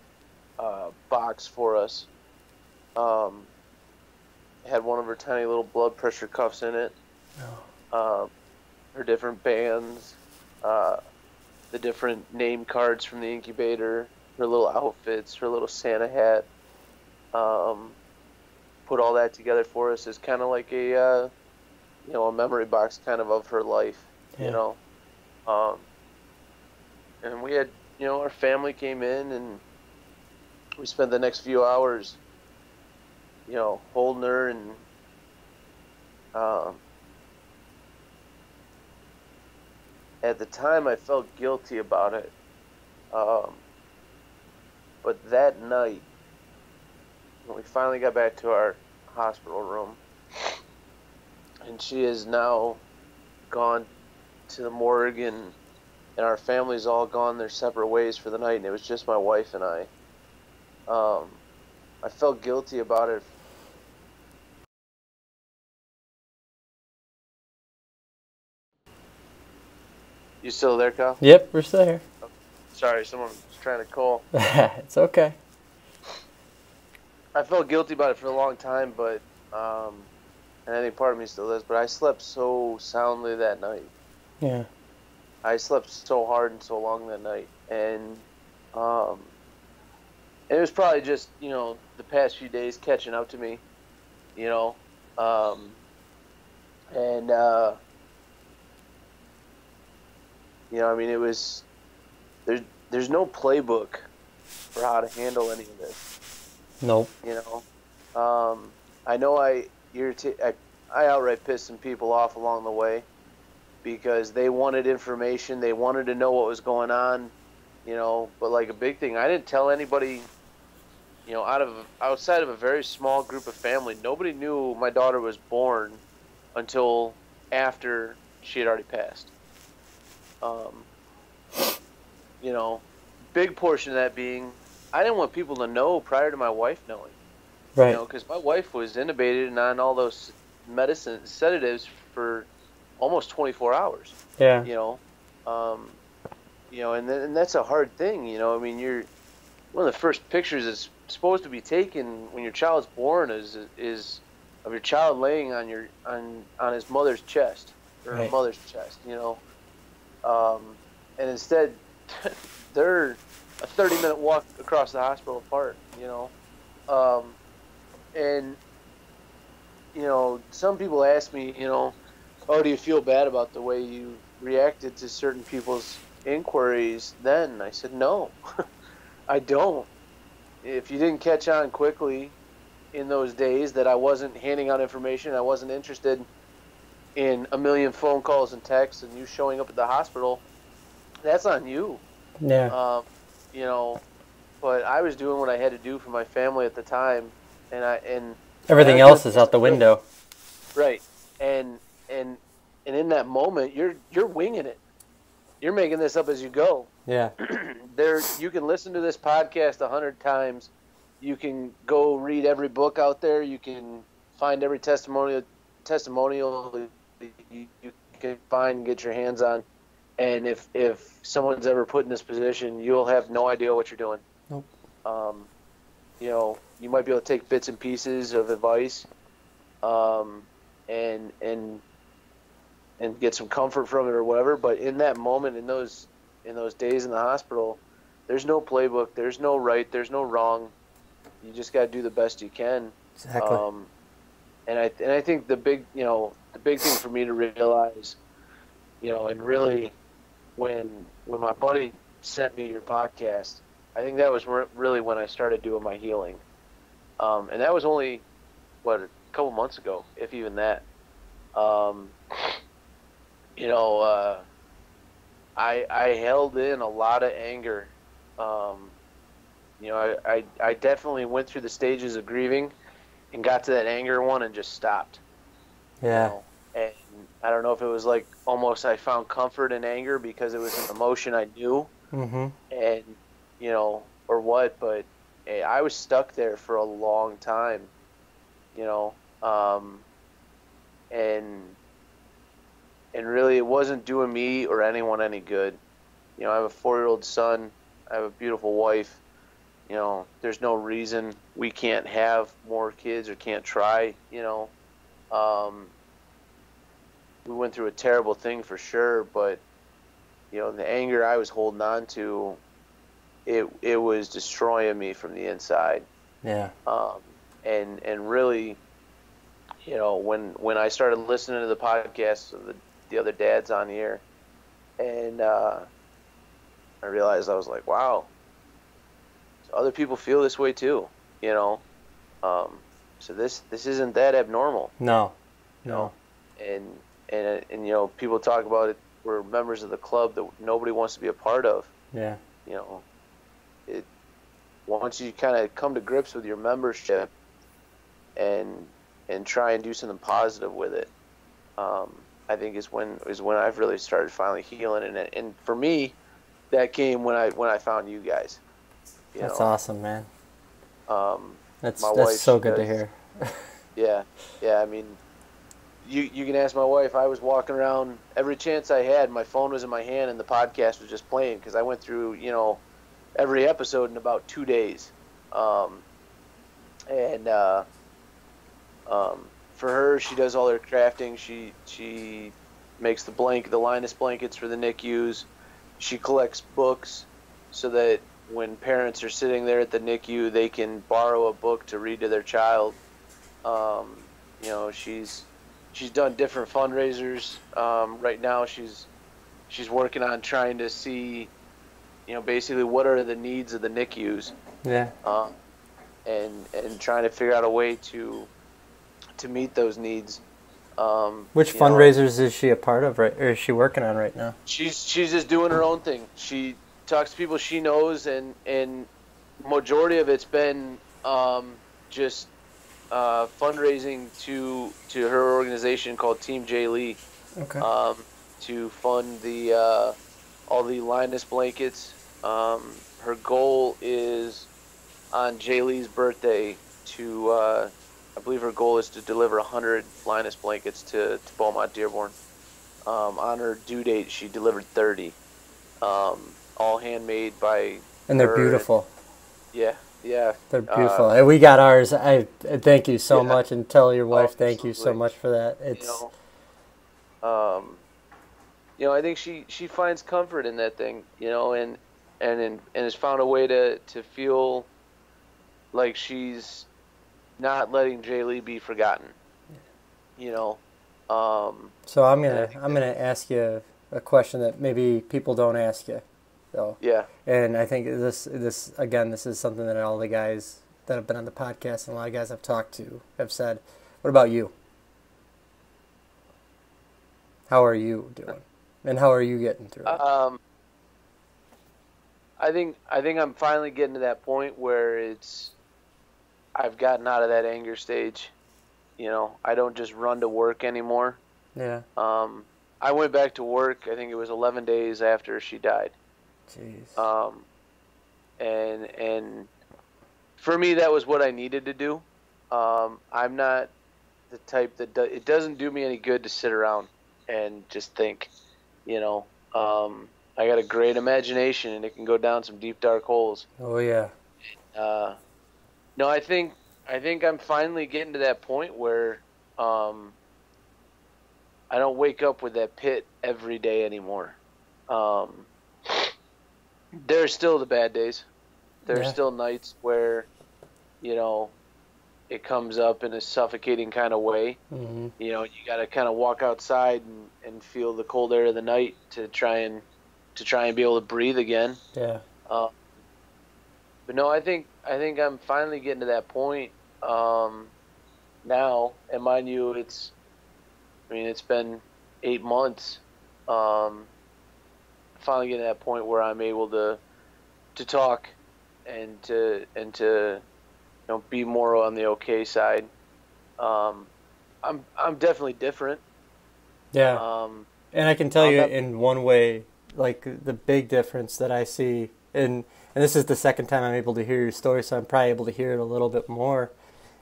box for us. Had one of her tiny little blood pressure cuffs in it. Oh. Her different bands, the different name cards from the incubator, her little outfits, her little Santa hat. put all that together for us as kind of like a memory box kind of her life, Yeah. Um, and we had, our family came in and we spent the next few hours, holding her and, at the time I felt guilty about it. Um, but that night, when we finally got back to our hospital room, and she has now gone to the morgue, and our family's all gone their separate ways for the night, and it was just my wife and I. I felt guilty about it. You still there, Kyle? Yep, we're still here. Sorry, someone was trying to call. It's okay. I felt guilty about it for a long time, but and I think part of me still does. But I slept so soundly that night. Yeah. I slept so hard and so long that night, and it was probably just the past few days catching up to me, and I mean, it was there's no playbook for how to handle any of this. Nope. I know I outright pissed some people off along the way because they wanted information, they wanted to know what was going on, but like a big thing, I didn't tell anybody, outside of a very small group of family, nobody knew my daughter was born until after she had already passed. Big portion of that being, I didn't want people to know prior to my wife knowing. Right. Because my wife was intubated and on all those sedatives for almost 24 hours. Yeah. And that's a hard thing. I mean, you're one of the first pictures that's supposed to be taken when your child's born is of your child laying on his mother's chest or her mother's chest. And instead, they're a 30-minute walk across the hospital apart. And some people ask me, oh, do you feel bad about the way you reacted to certain people's inquiries then? I said, no, I don't. If you didn't catch on quickly in those days that I wasn't handing out information, I wasn't interested in a million phone calls and texts and you showing up at the hospital, that's on you. Yeah. But I was doing what I had to do for my family at the time, and everything else is out the window. Right. And in that moment, you're winging it. You're making this up as you go. Yeah. You can listen to this podcast 100 times. You can go read every book out there. You can find every testimonial you can find and get your hands on. And if someone's ever put in this position, you'll have no idea what you're doing. Nope. You might be able to take bits and pieces of advice, and get some comfort from it or whatever. But in that moment, in those days in the hospital, there's no playbook, there's no right, there's no wrong. You just got to do the best you can. Exactly. And I think the big thing for me to realize, and really, when my buddy sent me your podcast, I think that was really when I started doing my healing. And that was only, a couple months ago, if even that. I held in a lot of anger. I definitely went through the stages of grieving and got to that anger one and just stopped. Yeah. And I don't know if it was like almost I found comfort in anger because it was an emotion I knew. Mm-hmm. And, or what, but I was stuck there for a long time, and really it wasn't doing me or anyone any good. I have a 4-year-old son. I have a beautiful wife. There's no reason we can't have more kids or can't try, we went through a terrible thing for sure, but, the anger I was holding on to, it was destroying me from the inside. Yeah. and really, when I started listening to the podcast of the other dads on here, and I realized, I was like, wow, so other people feel this way too, you know. So this isn't that abnormal. No, you no. know? And people talk about it. We're members of the club that nobody wants to be a part of. Yeah. It once you kind of come to grips with your membership and try and do something positive with it, I think is when I've really started finally healing. And for me, that came when I found you guys. That's awesome, man. That's wife, so good to hear. Yeah. I mean, you can ask my wife. I was walking around every chance I had. My phone was in my hand and the podcast was just playing because I went through every episode in about 2 days. For her, she does all her crafting. She makes the Linus blankets for the NICUs. She collects books so that when parents are sitting there at the NICU, they can borrow a book to read to their child. She's done different fundraisers. Right now, she's working on trying to see, basically what are the needs of the NICUs. Yeah. And trying to figure out a way to meet those needs. Which fundraisers is she a part of, right? Or is she working on right now? She's just doing her own thing. She talks to people she knows, and majority of it's been just fundraising to her organization called Team Jailee. Okay. To fund the all the Linus blankets. Her goal is on Jailee's birthday to I believe her goal is to deliver 100 Linus blankets to Beaumont Dearborn. On her due date, she delivered 30. All handmade by And they're her. beautiful. Yeah. They're beautiful. And we got ours. I thank you so Yeah. much, and tell your wife thank you so Absolutely. much for that. It's I think she finds comfort in that thing, and has found a way to feel like she's not letting Jailee be forgotten. So I'm gonna ask you a question that maybe people don't ask you, though. Yeah. And I think this is something that all the guys that have been on the podcast and a lot of guys I've talked to have said. What about you? How are you doing? And how are you getting through it? I think I'm finally getting to that point where I've gotten out of that anger stage. I don't just run to work anymore. Yeah. I went back to work, I think it was 11 days after she died. Jeez. And for me, that was what I needed to do. I'm not the type that it doesn't do me any good to sit around and just think, I got a great imagination and it can go down some deep, dark holes. Oh yeah. No, I think I'm finally getting to that point where I don't wake up with that pit every day anymore. There's still the bad days. There's still nights where, it comes up in a suffocating kind of way. Mm-hmm. You got to kind of walk outside and feel the cold air of the night to try and be able to breathe again. Yeah. But no, I think I'm finally getting to that point now. And mind you, it's been 8 months. Finally getting to that point where I'm able to talk and to be more on the okay side. I'm definitely different. Yeah. And I can tell you in one way, like the big difference that I see, and this is the second time I'm able to hear your story, so I'm probably able to hear it a little bit more,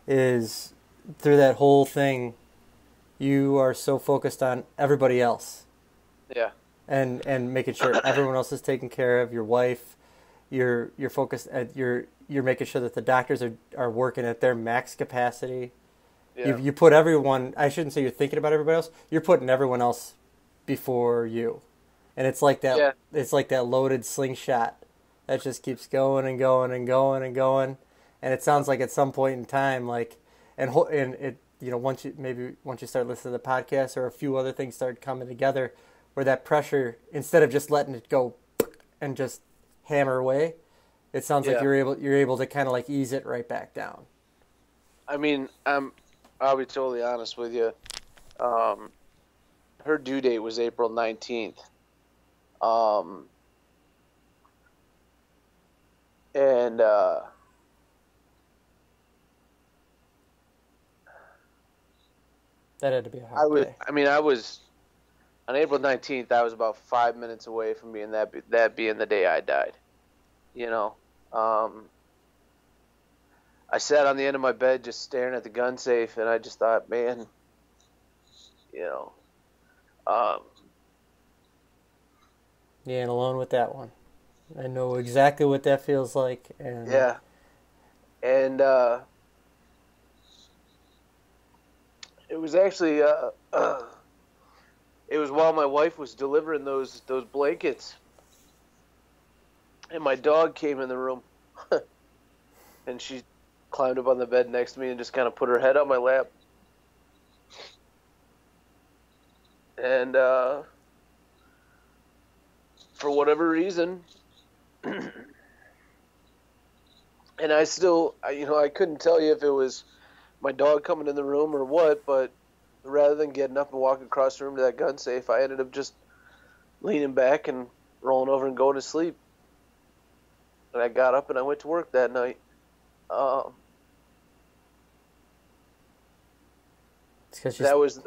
is through that whole thing, you are so focused on everybody else. Yeah. And making sure everyone else is taken care of, your wife, you're focused at you're making sure that the doctors are working at their max capacity. Yeah. You put everyone, I shouldn't say you're thinking about everybody else, you're putting everyone else before you. And it's like that It's like that loaded slingshot that just keeps going and going and going and going. And it sounds like at some point in time, like, and it, you know, once you start listening to the podcast or a few other things start coming together, where that pressure, instead of just letting it go and just hammer away, it sounds like you're able to kind of like ease it right back down. I mean, I'll be totally honest with you. Her due date was April 19th. And that had to be a hard day. I was on April 19th. I was about 5 minutes away from being that being the day I died. You know, I sat on the end of my bed just staring at the gun safe, and I just thought, man, you know, you ain't alone with that one. I know exactly what that feels like. And yeah, and it was actually it was while my wife was delivering those blankets, and my dog came in the room, and she climbed up on the bed next to me and just kind of put her head on my lap. And for whatever reason, and I still, I couldn't tell you if it was my dog coming in the room or what, but rather than getting up and walking across the room to that gun safe, I ended up just leaning back and rolling over and going to sleep. And I got up and I went to work that night. That was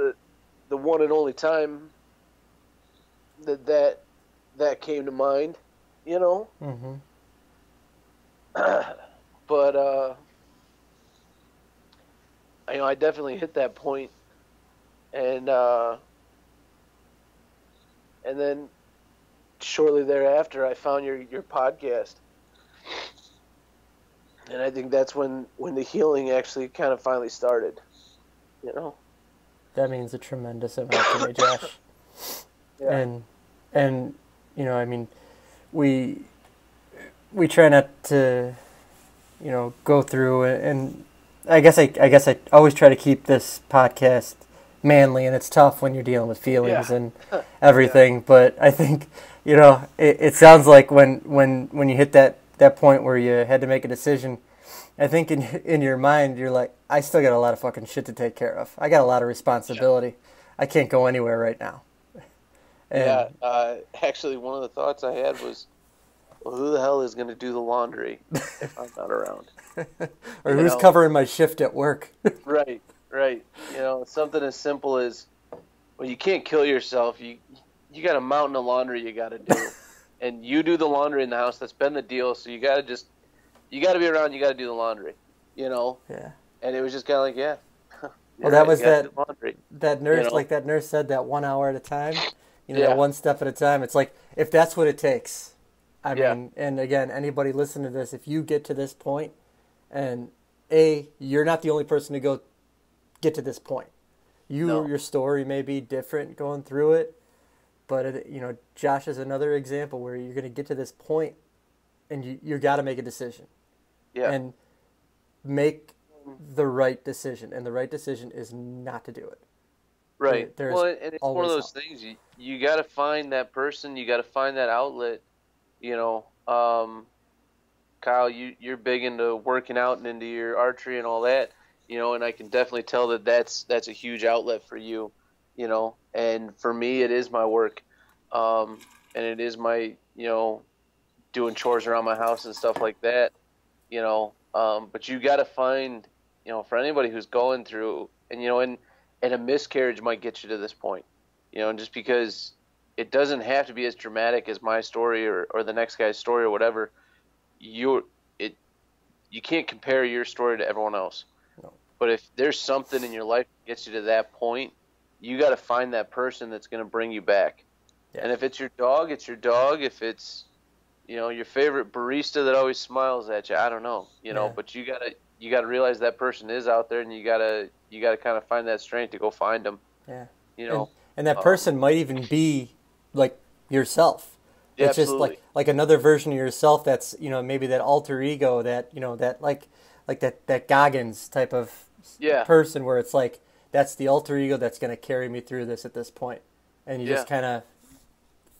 the one and only time that came to mind, you know. Mm-hmm. But I definitely hit that point, and then shortly thereafter, I found your podcast, and I think that's when the healing actually kind of finally started, you know. That means a tremendous amount to me, Josh. Yeah. And I mean, we try not to, go through and I guess I always try to keep this podcast manly, and it's tough when you're dealing with feelings and everything. Yeah. But I think, it sounds like when you hit that point where you had to make a decision, I think in your mind, you're like, I still got a lot of fucking shit to take care of. I got a lot of responsibility. Yeah. I can't go anywhere right now. And, actually, one of the thoughts I had was, well, who the hell is going to do the laundry if I'm not around? Or who's covering my shift at work? Right. Something as simple as, well, you can't kill yourself. You got a mountain of laundry you got to do. And you do the laundry in the house. That's been the deal. So you got to be around. You got to do the laundry, Yeah. And it was just kind of like, yeah. Well, that was that nurse, like that nurse said, that 1 hour at a time, that one step at a time. It's like, if that's what it takes. I mean, and again, anybody listening to this, if you get to this point, and you're not the only person to get to this point. Your story may be different going through it, but Josh is another example where you're going to get to this point, and you got to make a decision. Yeah. And make the right decision, and the right decision is not to do it. Right. Well, and it's one of those things. You got to find that person. You got to find that outlet. Kyle, you're big into working out and into your archery and all that. And I can definitely tell that's a huge outlet for you. And for me, it is my work, and it is my doing chores around my house and stuff like that. But you got to find, for anybody who's going through, and a miscarriage might get you to this point, and just because it doesn't have to be as dramatic as my story or the next guy's story or whatever, you can't compare your story to everyone else. No. But if there's something in your life that gets you to that point, you got to find that person that's going to bring you back. Yeah. And if it's your dog, it's your dog. If it's your favorite barista that always smiles at you, I don't know, but you gotta realize that person is out there, and you gotta kind of find that strength to go find them. Yeah. And that person might even be like yourself. It's absolutely. Just like another version of yourself that's maybe that alter ego that that like like that Goggins type of Yeah. person where it's like that's the alter ego that's going to carry me through this at this point, and you just kind of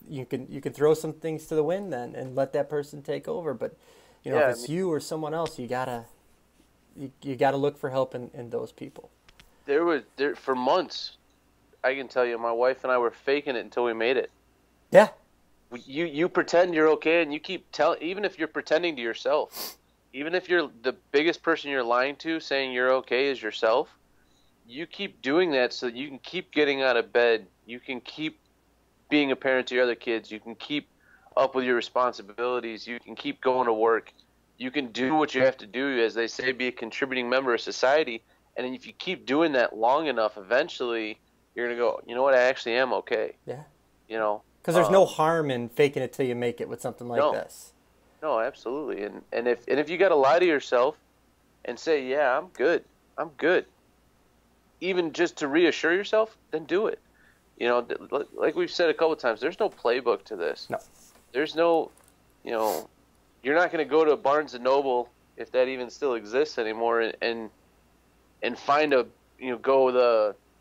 you can throw some things to the wind then and let that person take over. But if it's you or someone else, you gotta look for help in those people. There for months, I can tell you, my wife and I were faking it until we made it. Yeah. You pretend you're okay, and you keep even if you're pretending to yourself, even if you're the biggest person you're lying to, saying you're okay is yourself, you keep doing that so that you can keep getting out of bed. You can keep being a parent to your other kids. You can keep up with your responsibilities. You can keep going to work. You can do what you have to do, as they say, be a contributing member of society. And if you keep doing that long enough, eventually you're going to go, you know what, I actually am okay. Yeah. Because there's no harm in faking it till you make it with something like this. No, absolutely. And if you got to lie to yourself and say, yeah, I'm good, even just to reassure yourself, then do it. Like we've said a couple of times, there's no playbook to this. No. There's no, you're not going to go to Barnes & Noble, if that even still exists anymore, and find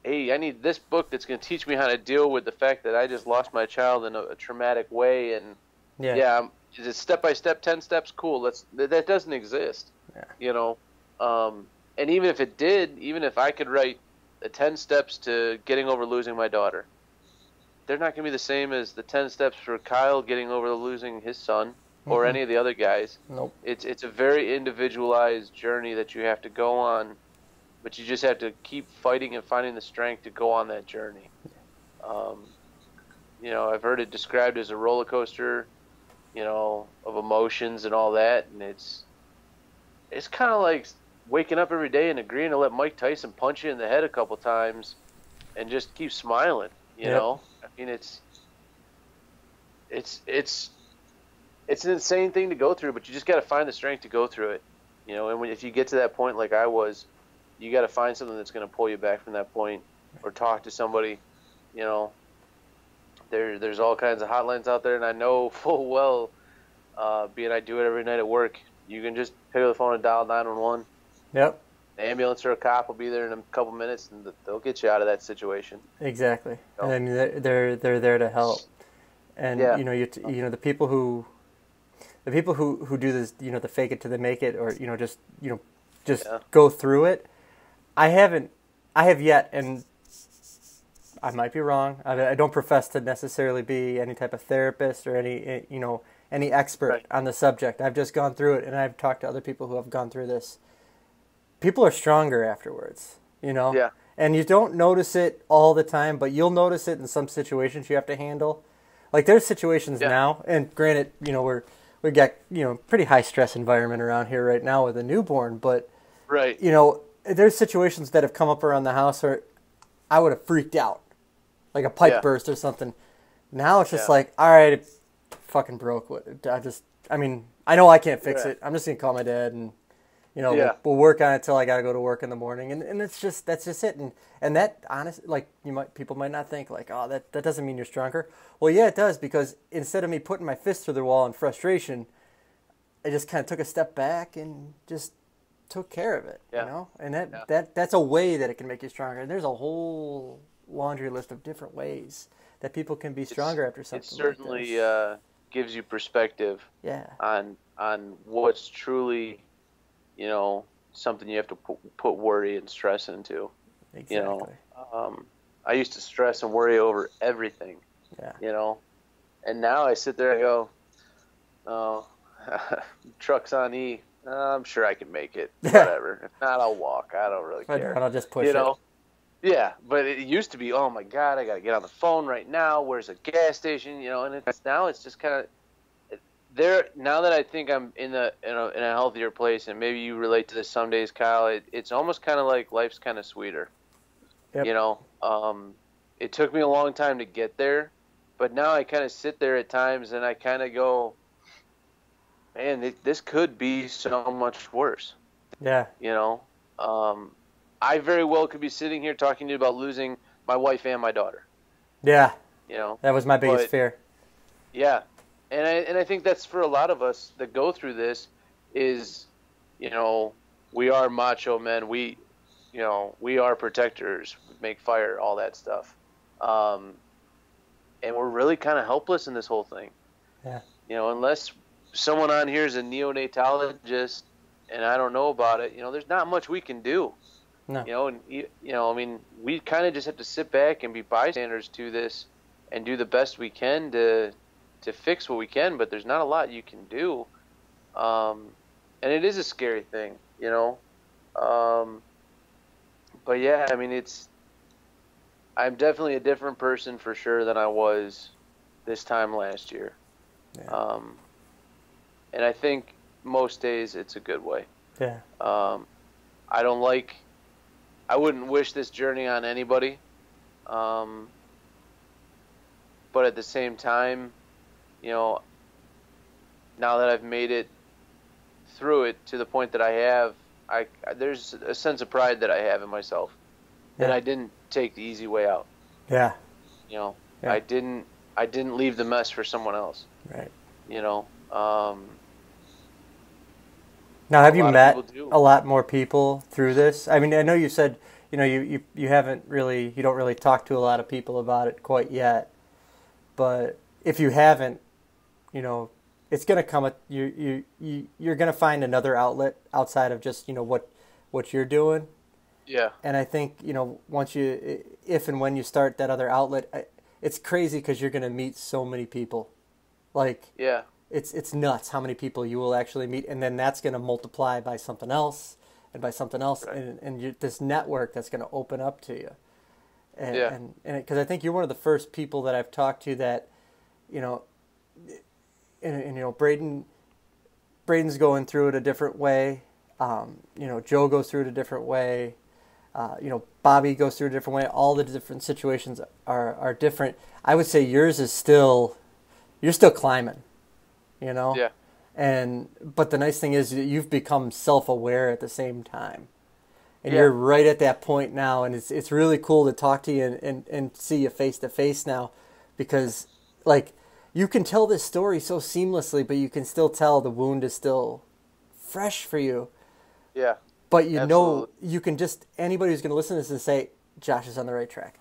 hey, I need this book that's going to teach me how to deal with the fact that I just lost my child in a traumatic way. And is it step by step, 10 steps? Cool. That doesn't exist. Yeah. And even if it did, even if I could write the 10 steps to getting over losing my daughter, they're not going to be the same as the 10 steps for Kyle getting over losing his son or any of the other guys. Nope. It's a very individualized journey that you have to go on, but you just have to keep fighting and finding the strength to go on that journey. I've heard it described as a roller coaster, of emotions and all that, and it's kind of like waking up every day and agreeing to let Mike Tyson punch you in the head a couple times and just keep smiling, you know? I mean, it's an insane thing to go through, but you just got to find the strength to go through it, and if you get to that point like I was, you got to find something that's going to pull you back from that point, or talk to somebody, there's all kinds of hotlines out there, and I know full well, being I do it every night at work, you can just pick up the phone and dial 911. Yep. The ambulance or a cop will be there in a couple minutes, and they'll get you out of that situation. Exactly. And I mean, they're there to help. And the people who do this, the fake it till they make it, or just go through it. I have yet, and I might be wrong. I don't profess to necessarily be any type of therapist or any expert on the subject. I've just gone through it, and I've talked to other people who have gone through this. People are stronger afterwards, Yeah. And you don't notice it all the time, but you'll notice it in some situations you have to handle. Like there's situations now, and granted, we got pretty high stress environment around here right now with a newborn, but there's situations that have come up around the house where I would have freaked out, like a pipe burst or something. Now it's just like, all right, it fucking broke. I know I can't fix it. I'm just gonna call my dad and. We'll work on it till I gotta go to work in the morning, and that's just it. And that honestly, people might not think that doesn't mean you're stronger. Well, yeah, it does, because instead of me putting my fist through the wall in frustration, I just kind of took a step back and just took care of it. And that's a way that it can make you stronger. And there's a whole laundry list of different ways that people can be stronger after something. It certainly gives you perspective. On what's truly. Something you have to put worry and stress into. Exactly. I used to stress and worry over everything. And now I sit there and go, oh, truck's on E. I'm sure I can make it. Whatever. If not, I'll walk. I don't really care. And I'll just push it. Yeah, but it used to be, oh my God, I got to get on the phone right now. Where's a gas station? And now it's just kind of. Now that I think I'm in a healthier place, and maybe you relate to this some days, Kyle, it's almost kind of like life's kind of sweeter. Yep. It took me a long time to get there, but now I kind of sit there at times and I kind of go, man, this could be so much worse. Yeah. I very well could be sitting here talking to you about losing my wife and my daughter. Yeah. That was my biggest fear. Yeah. And I think that's for a lot of us that go through this is, we are macho men. We are protectors, make fire, all that stuff. Um, and we're really kind of helpless in this whole thing. Yeah. Unless someone on here is a neonatologist and I don't know about it, there's not much we can do. No. And I mean, we kind of just have to sit back and be bystanders to this and do the best we can to fix what we can, but there's not a lot you can do. And it is a scary thing, but yeah, I mean, I'm definitely a different person for sure than I was this time last year. Yeah. And I think most days it's a good way. Yeah. I wouldn't wish this journey on anybody. But at the same time, now that I've made it through it to the point that I have, there's a sense of pride that I have in myself that I didn't take the easy way out. Yeah. Yeah. I didn't leave the mess for someone else. Right. Now, have you met a lot more people through this? I mean, I know you said, you don't really talk to a lot of people about it quite yet. But if you haven't, it's going to come. You're going to find another outlet outside of just what you're doing. Yeah. And I think if and when you start that other outlet, it's crazy because you're going to meet so many people. Yeah. It's nuts how many people you will actually meet, and then that's going to multiply by something else and by something else, right. and this network that's going to open up to you. And because I think you're one of the first people that I've talked to that, Braden's going through it a different way. Joe goes through it a different way. Bobby goes through it a different way. All the different situations are different. I would say yours is you're still climbing, Yeah. But the nice thing is you've become self-aware at the same time. And you're right at that point now, and it's really cool to talk to you and see you face to face now, because you can tell this story so seamlessly, but you can still tell the wound is still fresh for you. Yeah. But you can anybody who's going to listen to this and say, Josh is on the right track.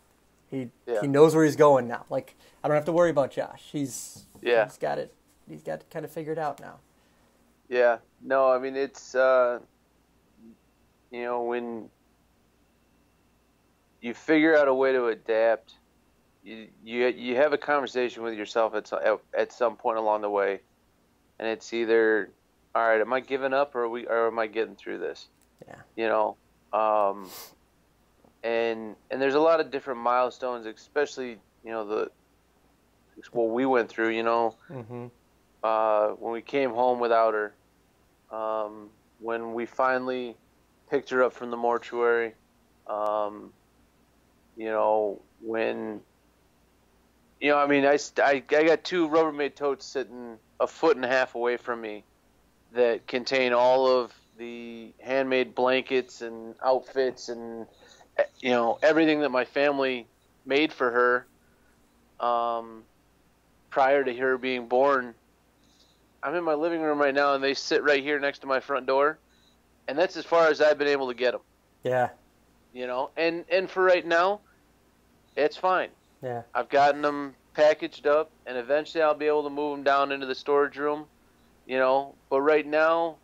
He knows where he's going now. I don't have to worry about Josh. He's got it. He's got it kind of figured out now. Yeah. No, I mean, it's when you figure out a way to adapt, you have a conversation with yourself at some point along the way, and it's either, all right, am I giving up or am I getting through this? Yeah. And there's a lot of different milestones, especially what we went through. Mm-hmm. When we came home without her, when we finally picked her up from the mortuary, I got 2 Rubbermaid totes sitting a foot and a half away from me that contain all of the handmade blankets and outfits and everything that my family made for her prior to her being born. I'm in my living room right now, and they sit right here next to my front door, and that's as far as I've been able to get them. Yeah. And for right now, it's fine. Yeah. I've gotten them packaged up, and eventually I'll be able to move them down into the storage room, But right now,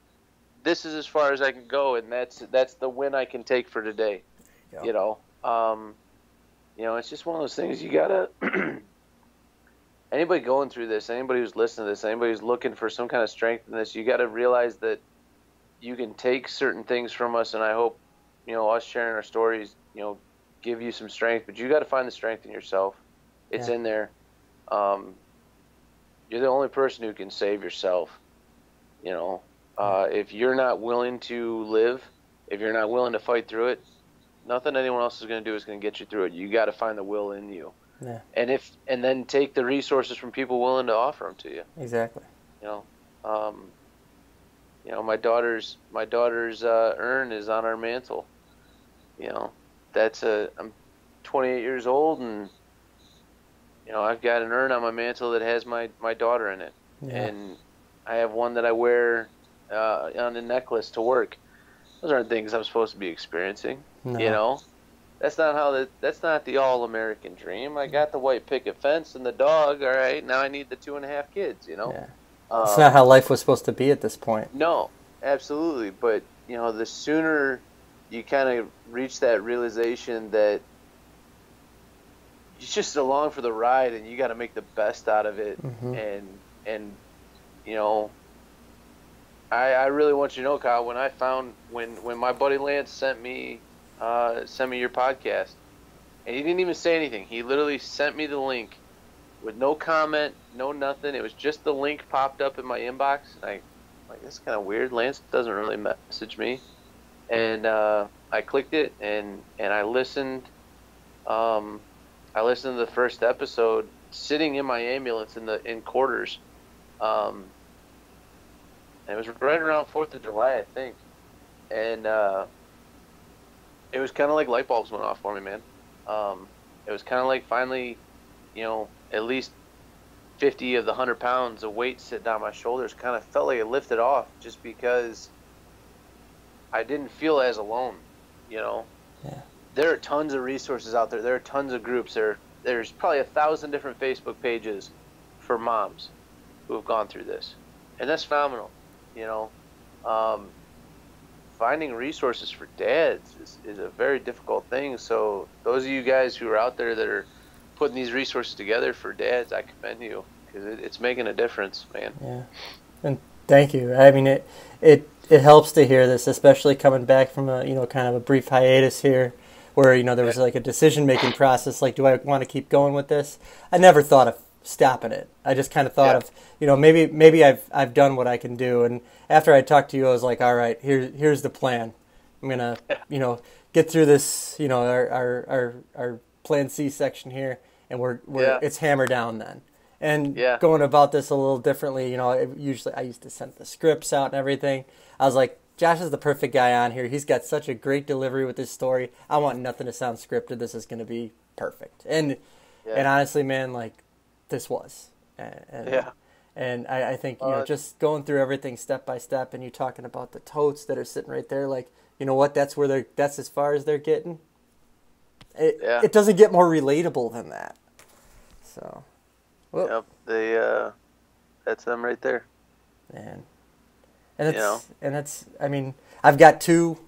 this is as far as I can go, and that's the win I can take for today. It's just one of those things you gotta. Anybody going through this, anybody who's listening to this, anybody who's looking for some kind of strength in this, you got to realize that you can take certain things from us, and I hope, us sharing our stories, give you some strength, but you got to find the strength in yourself. It's in there. You're the only person who can save yourself. If you're not willing to live, if you're not willing to fight through it, nothing anyone else is going to do is going to get you through it. You got to find the will in you. Yeah. And then take the resources from people willing to offer them to you. Exactly. My daughter's urn is on our mantle. I'm 28 years old, and I've got an urn on my mantle that has my daughter in it, and I have one that I wear on a necklace to work. those aren't things I'm supposed to be experiencing. You No. know, that's not the all American dream. I got the white picket fence and the dog. All right, now I need the 2.5 kids. Yeah. It's not Um, how life was supposed to be at this point. no, absolutely. But the sooner you kind of reach that realization that you're just along for the ride and you got to make the best out of it, Hmm. and you know I really want you to know, Kyle, when my buddy Lance sent me your podcast, and he didn't even say anything. He literally sent me the link with no comment, no nothing. It was just the link popped up in my inbox, and I like, that's kind of weird. Lance doesn't really message me, and I clicked it and I listened. I listened to the first episode sitting in my ambulance in quarters. Um, and it was right around 4th of July, I think. And it was kind of like light bulbs went off for me, man. It was kind of like finally, at least 50 of the 100 pounds of weight sitting down my shoulders kind of felt like it lifted off just because I didn't feel as alone, you know. Yeah. There are tons of resources out there. There are tons of groups. There's probably 1,000 different Facebook pages for moms who have gone through this. And that's phenomenal, you know. Finding resources for dads is a very difficult thing. So those of you guys who are out there that are putting these resources together for dads, I commend you because it's making a difference, man. Yeah. And thank you. I mean, it helps to hear this, especially coming back from a, kind of a brief hiatus here where, there was like a decision-making process. Like, do I want to keep going with this? I never thought of stopping it. I just kind of thought of, maybe I've done what I can do. And after I talked to you, I was like, all right, here's the plan. I'm going to, get through this, our plan C section here, and it's hammer down then. And going about this a little differently, usually I used to send the scripts out and everything. I was like, Josh is the perfect guy on here. He's got such a great delivery with this story. I want nothing to sound scripted. This is going to be perfect. And honestly, man, like, this was. And I think, just going through everything step by step, and you talking about the totes that are sitting right there, like, you know what, that's as far as they're getting. It doesn't get more relatable than that. So. Well, yep, that's them right there. Man. And it's I mean, I've got two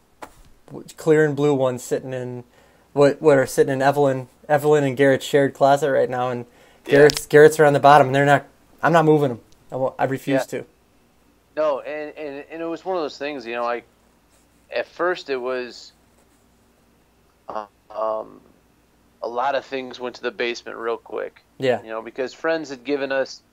clear and blue ones sitting in what are sitting in Evelyn and Garrett's shared closet right now, and Garrett's are on the bottom, and I'm not moving them. I refuse to. No, and it was one of those things, like at first it was a lot of things went to the basement real quick. Yeah. Because friends had given us,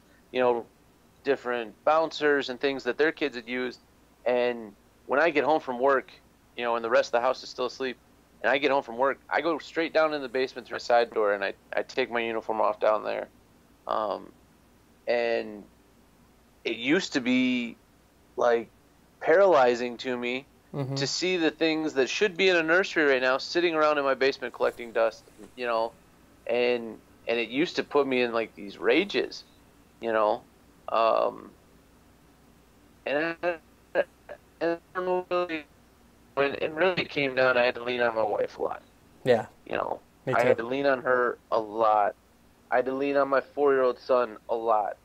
different bouncers and things that their kids had used. And when I get home from work, and the rest of the house is still asleep, and I get home from work, I go straight down in the basement through a side door, and I take my uniform off down there. And it used to be like paralyzing to me to see the things that should be in a nursery right now sitting around in my basement collecting dust, and it used to put me in like these rages, and I don't know, really, when it really came down, I had to lean on my wife a lot. Yeah. I had to lean on her a lot. I had to lean on my 4-year-old son a lot.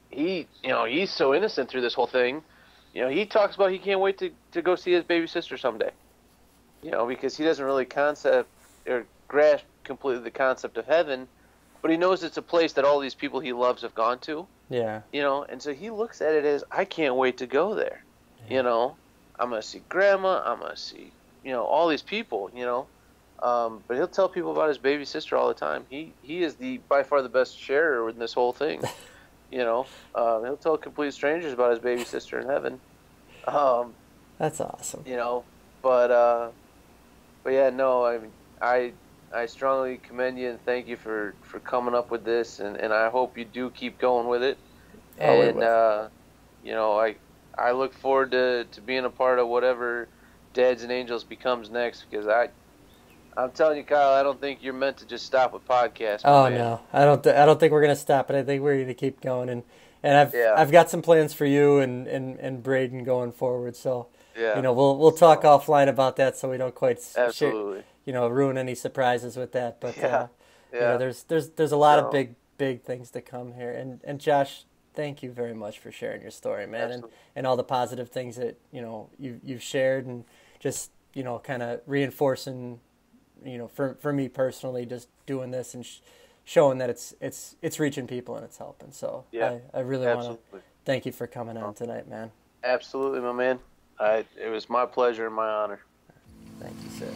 He's so innocent through this whole thing. He talks about he can't wait to go see his baby sister someday. Because he doesn't really concept or grasp completely the concept of heaven, but he knows it's a place that all these people he loves have gone to. Yeah. And so he looks at it as, I can't wait to go there. Yeah. I'm going to see grandma, I'm going to see, all these people, but he'll tell people about his baby sister all the time. He is by far the best sharer in this whole thing. He'll tell complete strangers about his baby sister in heaven. That's awesome. But yeah, no, I mean, I strongly commend you and thank you for coming up with this, and I hope you do keep going with it. And I look forward to being a part of whatever Dads and Angels becomes next, because I'm telling you, Kyle, I don't think you're meant to just stop with podcasts, my Oh man. no, I don't think we're gonna stop, but I think we're gonna keep going, and Yeah, I've got some plans for you and Braden going forward. So, yeah. we'll talk So, offline about that, so we don't quite share, absolutely. ruin any surprises with that. But Yeah, yeah. there's a lot of So, big things to come here. And Josh, thank you very much for sharing your story, man, absolutely. and all the positive things that you've shared, and just kind of reinforcing, for me personally, just doing this and showing that it's reaching people and it's helping. So Yeah, I really want to absolutely. thank you for coming on Well, tonight, man. absolutely, my man. It was my pleasure and my honor. Thank you, sir.